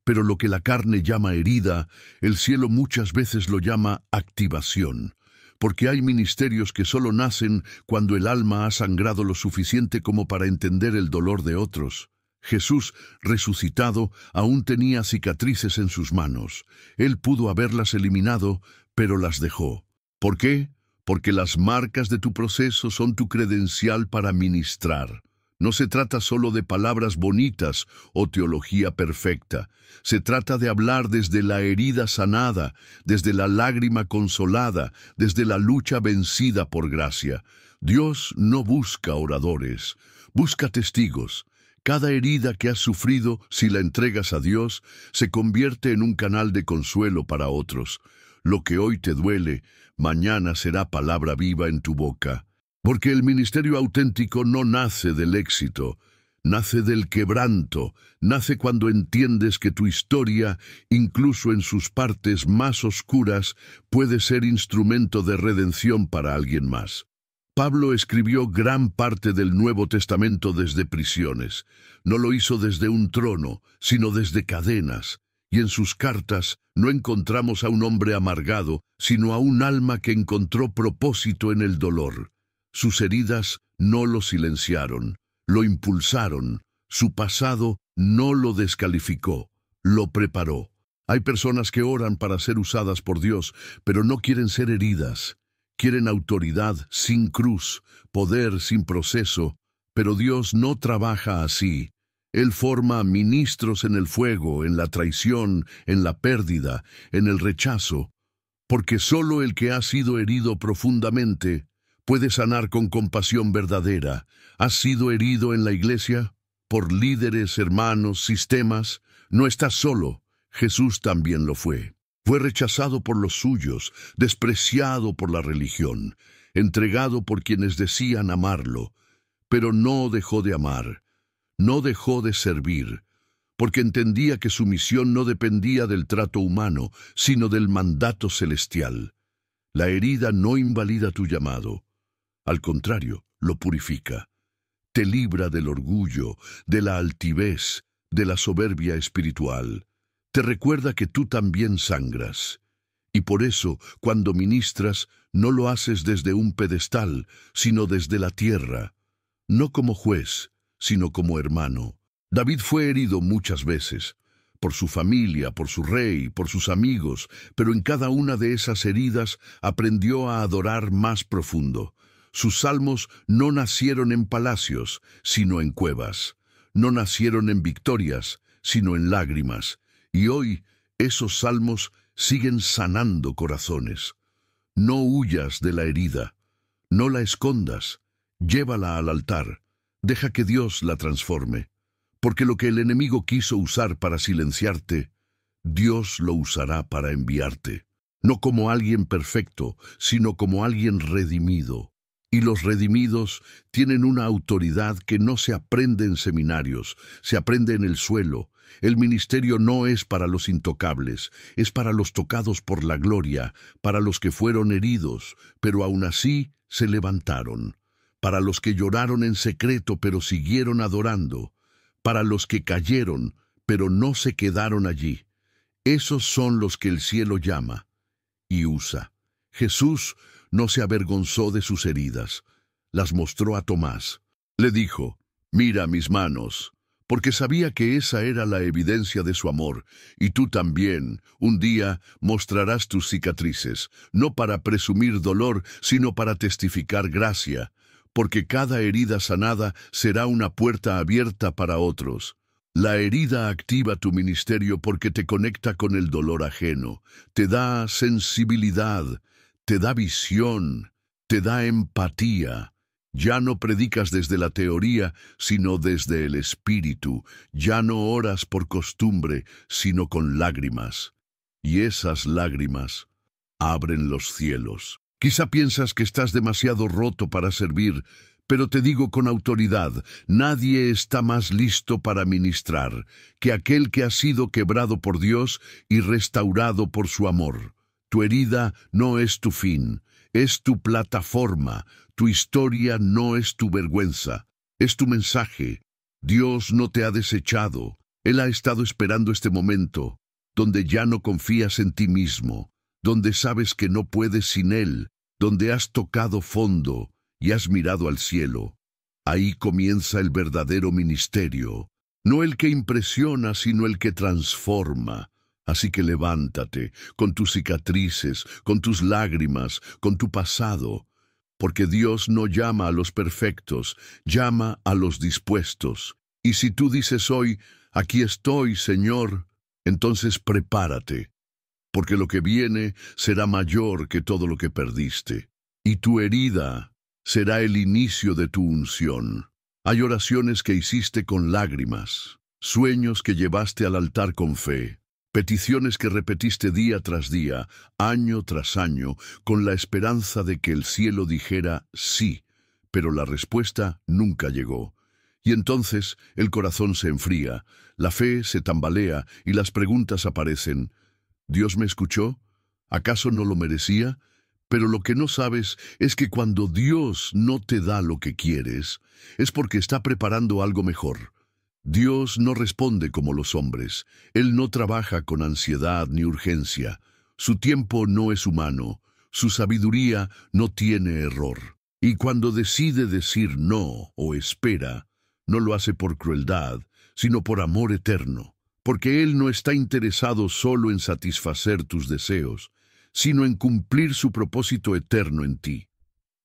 Pero lo que la carne llama herida, el cielo muchas veces lo llama activación, porque hay ministerios que solo nacen cuando el alma ha sangrado lo suficiente como para entender el dolor de otros. Jesús, resucitado, aún tenía cicatrices en sus manos. Él pudo haberlas eliminado, pero las dejó. ¿Por qué? Porque las marcas de tu proceso son tu credencial para ministrar. No se trata solo de palabras bonitas o teología perfecta. Se trata de hablar desde la herida sanada, desde la lágrima consolada, desde la lucha vencida por gracia. Dios no busca oradores, busca testigos. Cada herida que has sufrido, si la entregas a Dios, se convierte en un canal de consuelo para otros. Lo que hoy te duele, mañana será palabra viva en tu boca. Porque el ministerio auténtico no nace del éxito, nace del quebranto, nace cuando entiendes que tu historia, incluso en sus partes más oscuras, puede ser instrumento de redención para alguien más. Pablo escribió gran parte del Nuevo Testamento desde prisiones. No lo hizo desde un trono, sino desde cadenas. Y en sus cartas no encontramos a un hombre amargado, sino a un alma que encontró propósito en el dolor. Sus heridas no lo silenciaron, lo impulsaron. Su pasado no lo descalificó, lo preparó. Hay personas que oran para ser usadas por Dios, pero no quieren ser heridas. Quieren autoridad sin cruz, poder sin proceso, pero Dios no trabaja así. Él forma ministros en el fuego, en la traición, en la pérdida, en el rechazo, porque solo el que ha sido herido profundamente puede sanar con compasión verdadera. ¿Has sido herido en la iglesia? Por líderes, hermanos, sistemas. No estás solo. Jesús también lo fue. Fue rechazado por los suyos, despreciado por la religión, entregado por quienes decían amarlo, pero no dejó de amar, no dejó de servir, porque entendía que su misión no dependía del trato humano, sino del mandato celestial. La herida no invalida tu llamado, al contrario, lo purifica. Te libra del orgullo, de la altivez, de la soberbia espiritual. Te recuerda que tú también sangras. Y por eso, cuando ministras, no lo haces desde un pedestal, sino desde la tierra. No como juez, sino como hermano. David fue herido muchas veces, por su familia, por su rey, por sus amigos, pero en cada una de esas heridas aprendió a adorar más profundo. Sus salmos no nacieron en palacios, sino en cuevas. No nacieron en victorias, sino en lágrimas. Y hoy esos salmos siguen sanando corazones. No huyas de la herida, no la escondas, llévala al altar, deja que Dios la transforme, porque lo que el enemigo quiso usar para silenciarte, Dios lo usará para enviarte, no como alguien perfecto, sino como alguien redimido. Y los redimidos tienen una autoridad que no se aprende en seminarios, se aprende en el suelo. El ministerio no es para los intocables, es para los tocados por la gloria, para los que fueron heridos, pero aún así se levantaron, para los que lloraron en secreto pero siguieron adorando, para los que cayeron pero no se quedaron allí. Esos son los que el cielo llama y usa. Jesús no se avergonzó de sus heridas, las mostró a Tomás. Le dijo, «Mira mis manos», porque sabía que esa era la evidencia de su amor, y tú también, un día, mostrarás tus cicatrices, no para presumir dolor, sino para testificar gracia, porque cada herida sanada será una puerta abierta para otros. La herida activa tu ministerio porque te conecta con el dolor ajeno, te da sensibilidad, te da visión, te da empatía. Ya no predicas desde la teoría, sino desde el espíritu. Ya no oras por costumbre, sino con lágrimas. Y esas lágrimas abren los cielos. Quizá piensas que estás demasiado roto para servir, pero te digo con autoridad, nadie está más listo para ministrar que aquel que ha sido quebrado por Dios y restaurado por su amor. Tu herida no es tu fin, es tu plataforma. Tu historia no es tu vergüenza, es tu mensaje. Dios no te ha desechado. Él ha estado esperando este momento, donde ya no confías en ti mismo, donde sabes que no puedes sin Él, donde has tocado fondo y has mirado al cielo. Ahí comienza el verdadero ministerio, no el que impresiona, sino el que transforma. Así que levántate, con tus cicatrices, con tus lágrimas, con tu pasado, porque Dios no llama a los perfectos, llama a los dispuestos. Y si tú dices hoy, «Aquí estoy, Señor», entonces prepárate, porque lo que viene será mayor que todo lo que perdiste. Y tu herida será el inicio de tu unción. Hay oraciones que hiciste con lágrimas, sueños que llevaste al altar con fe, peticiones que repetiste día tras día, año tras año, con la esperanza de que el cielo dijera sí, pero la respuesta nunca llegó. Y entonces el corazón se enfría, la fe se tambalea y las preguntas aparecen. ¿Dios me escuchó? ¿Acaso no lo merecía? Pero lo que no sabes es que cuando Dios no te da lo que quieres, es porque está preparando algo mejor. Dios no responde como los hombres. Él no trabaja con ansiedad ni urgencia. Su tiempo no es humano. Su sabiduría no tiene error. Y cuando decide decir no o espera, no lo hace por crueldad, sino por amor eterno. Porque Él no está interesado solo en satisfacer tus deseos, sino en cumplir su propósito eterno en ti.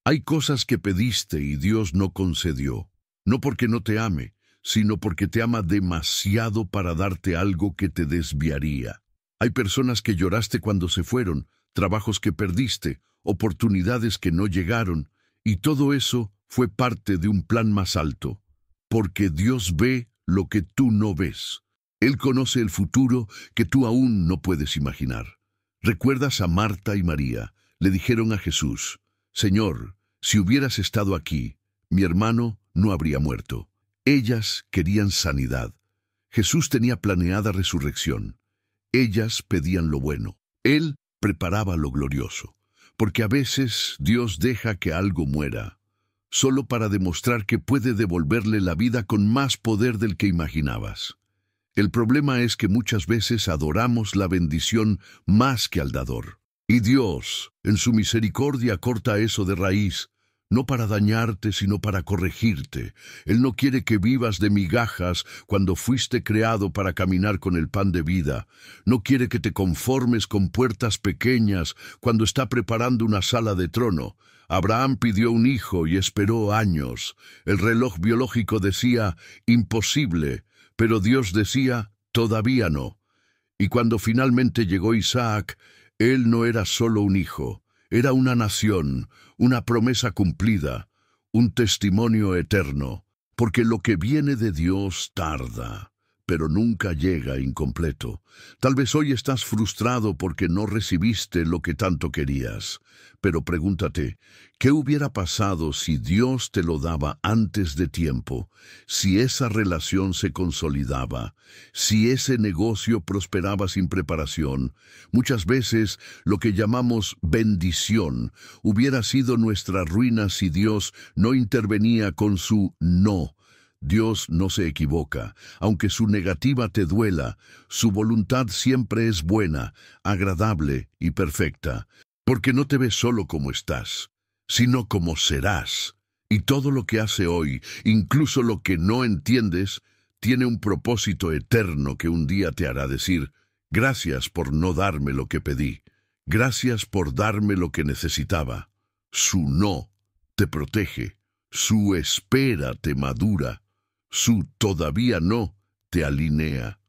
Hay cosas que pediste y Dios no concedió, no porque no te ame, sino porque te ama demasiado para darte algo que te desviaría. Hay personas que lloraste cuando se fueron, trabajos que perdiste, oportunidades que no llegaron, y todo eso fue parte de un plan más alto, porque Dios ve lo que tú no ves. Él conoce el futuro que tú aún no puedes imaginar. ¿Recuerdas a Marta y María? Le dijeron a Jesús: Señor, si hubieras estado aquí, mi hermano no habría muerto. Ellas querían sanidad. Jesús tenía planeada resurrección. Ellas pedían lo bueno. Él preparaba lo glorioso. Porque a veces Dios deja que algo muera, solo para demostrar que puede devolverle la vida con más poder del que imaginabas. El problema es que muchas veces adoramos la bendición más que al dador. Y Dios, en su misericordia, corta eso de raíz, no para dañarte, sino para corregirte. Él no quiere que vivas de migajas cuando fuiste creado para caminar con el pan de vida. No quiere que te conformes con puertas pequeñas cuando está preparando una sala de trono. Abraham pidió un hijo y esperó años. El reloj biológico decía, imposible. Pero Dios decía, todavía no. Y cuando finalmente llegó Isaac, él no era solo un hijo, era una nación, una promesa cumplida, un testimonio eterno, porque lo que viene de Dios tarda, pero nunca llega incompleto. Tal vez hoy estás frustrado porque no recibiste lo que tanto querías, pero pregúntate, ¿qué hubiera pasado si Dios te lo daba antes de tiempo? Si esa relación se consolidaba, si ese negocio prosperaba sin preparación. Muchas veces lo que llamamos bendición hubiera sido nuestra ruina si Dios no intervenía con su no. Dios no se equivoca. Aunque su negativa te duela, su voluntad siempre es buena, agradable y perfecta, porque no te ve solo como estás, sino como serás. Y todo lo que hace hoy, incluso lo que no entiendes, tiene un propósito eterno que un día te hará decir: gracias por no darme lo que pedí, gracias por darme lo que necesitaba. Su no te protege, su espera te madura, su todavía no te alinea,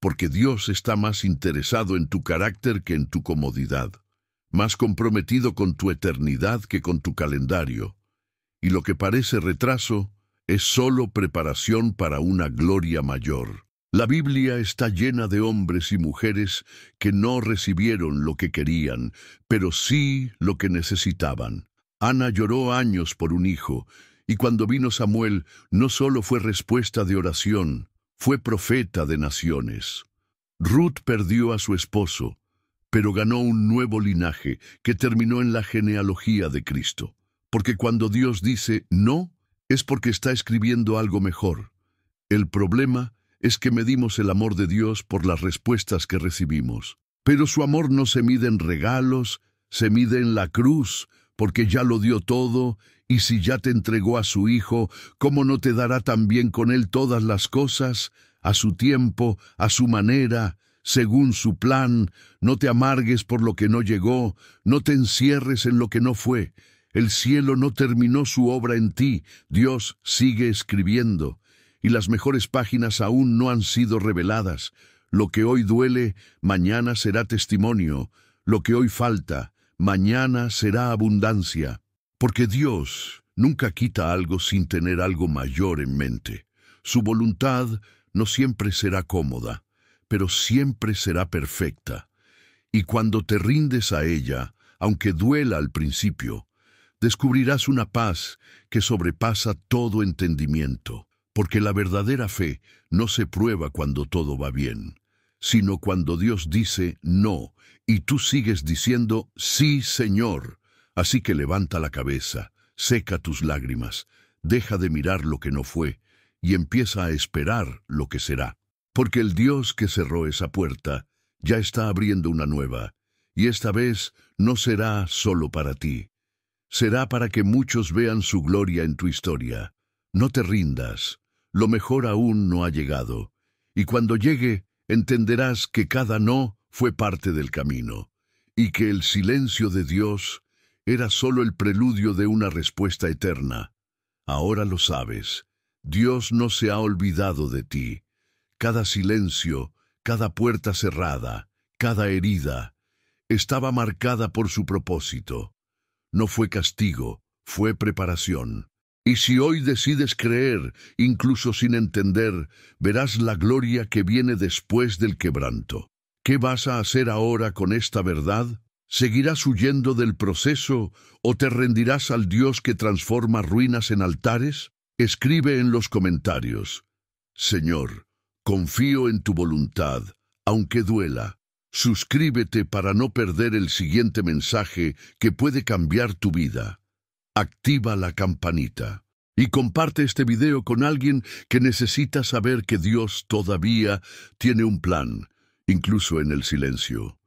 porque Dios está más interesado en tu carácter que en tu comodidad, más comprometido con tu eternidad que con tu calendario. Y lo que parece retraso es solo preparación para una gloria mayor. La Biblia está llena de hombres y mujeres que no recibieron lo que querían, pero sí lo que necesitaban. Ana lloró años por un hijo, y cuando vino Samuel, no solo fue respuesta de oración, fue profeta de naciones. Ruth perdió a su esposo, pero ganó un nuevo linaje que terminó en la genealogía de Cristo. Porque cuando Dios dice no, es porque está escribiendo algo mejor. El problema es que medimos el amor de Dios por las respuestas que recibimos. Pero su amor no se mide en regalos, se mide en la cruz, porque ya lo dio todo, y si ya te entregó a su Hijo, ¿cómo no te dará también con Él todas las cosas? A su tiempo, a su manera, según su plan. No te amargues por lo que no llegó, no te encierres en lo que no fue. El cielo no terminó su obra en ti, Dios sigue escribiendo, y las mejores páginas aún no han sido reveladas. Lo que hoy duele, mañana será testimonio. Lo que hoy falta, mañana será abundancia. Porque Dios nunca quita algo sin tener algo mayor en mente. Su voluntad no siempre será cómoda, pero siempre será perfecta. Y cuando te rindes a ella, aunque duela al principio, descubrirás una paz que sobrepasa todo entendimiento, porque la verdadera fe no se prueba cuando todo va bien, sino cuando Dios dice no, y tú sigues diciendo sí, Señor, Así que levanta la cabeza, seca tus lágrimas, deja de mirar lo que no fue y empieza a esperar lo que será. Porque el Dios que cerró esa puerta ya está abriendo una nueva, y esta vez no será solo para ti. Será para que muchos vean su gloria en tu historia. No te rindas, lo mejor aún no ha llegado, y cuando llegue entenderás que cada no fue parte del camino, y que el silencio de Dios era solo el preludio de una respuesta eterna. Ahora lo sabes, Dios no se ha olvidado de ti. Cada silencio, cada puerta cerrada, cada herida, estaba marcada por su propósito. No fue castigo, fue preparación. Y si hoy decides creer, incluso sin entender, verás la gloria que viene después del quebranto. ¿Qué vas a hacer ahora con esta verdad? ¿Seguirás huyendo del proceso o te rendirás al Dios que transforma ruinas en altares? Escribe en los comentarios: Señor, confío en tu voluntad, aunque duela. Suscríbete para no perder el siguiente mensaje que puede cambiar tu vida. Activa la campanita y comparte este video con alguien que necesita saber que Dios todavía tiene un plan, incluso en el silencio.